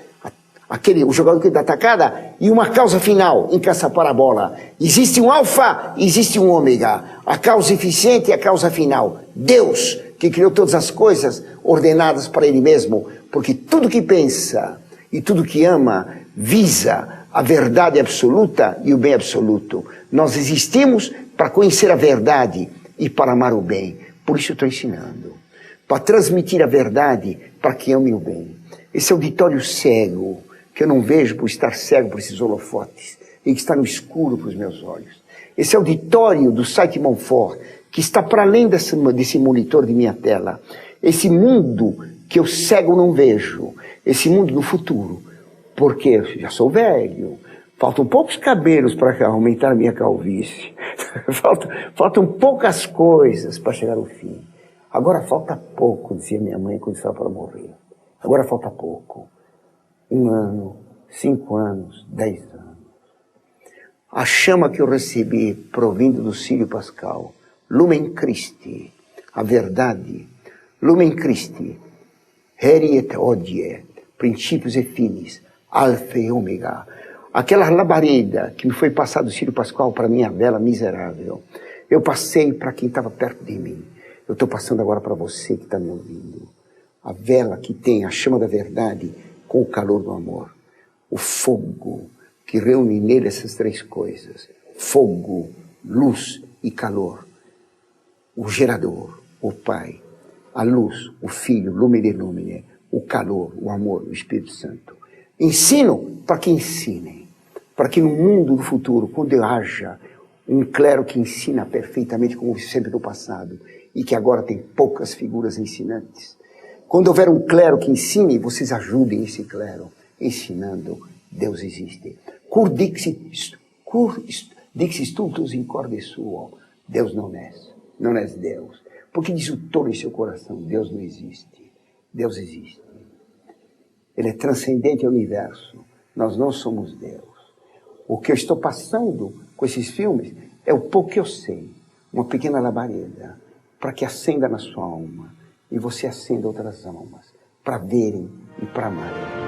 o jogador que dá atacada, e uma causa final, encaçapar a bola. Existe um alfa, existe um ômega. A causa eficiente e a causa final. Deus, que criou todas as coisas ordenadas para Ele mesmo, porque tudo que pensa e tudo que ama visa a verdade absoluta e o bem absoluto. Nós existimos para conhecer a verdade e para amar o bem. Por isso eu estou ensinando. Para transmitir a verdade para quem ame o bem. Esse auditório cego, que eu não vejo por estar cego por esses holofotes, e que está no escuro para os meus olhos. Esse auditório do site Monfort, que está para além desse monitor de minha tela. Esse mundo que eu cego não vejo. Esse mundo do futuro. Porque eu já sou velho. Faltam poucos cabelos para aumentar a minha calvície. Faltam poucas coisas para chegar ao fim. Agora falta pouco, dizia minha mãe quando estava para morrer. Agora falta pouco. 1 ano, 5 anos, 10 anos. A chama que eu recebi provindo do Círio Pascal, Lumen Christi, a verdade, Lumen Christi, Heri et Hodie, princípios e fins, Alfa e Ômega. Aquela labareda que me foi passada do Círio Pascal para minha vela miserável, eu passei para quem estava perto de mim. Eu estou passando agora para você que está me ouvindo. A vela que tem a chama da verdade com o calor do amor. O fogo que reúne nele essas 3 coisas. Fogo, luz e calor. O gerador, o Pai. A luz, o Filho, Lumine Lumine. O calor, o amor, o Espírito Santo. Ensino para que ensinem. Para que no mundo do futuro, quando haja um clero que ensina perfeitamente como sempre no passado, e que agora tem poucas figuras ensinantes, quando houver um clero que ensine, vocês ajudem esse clero, ensinando, Deus existe. Cur dixit stultus in corde suo. Deus não é Deus. Porque diz o tolo em seu coração, Deus não existe. Deus existe. Ele é transcendente ao universo. Nós não somos Deus. O que eu estou passando com esses filmes é o pouco que eu sei. Uma pequena labareda, para que acenda na sua alma. E você acenda outras almas, para verem e para amarem.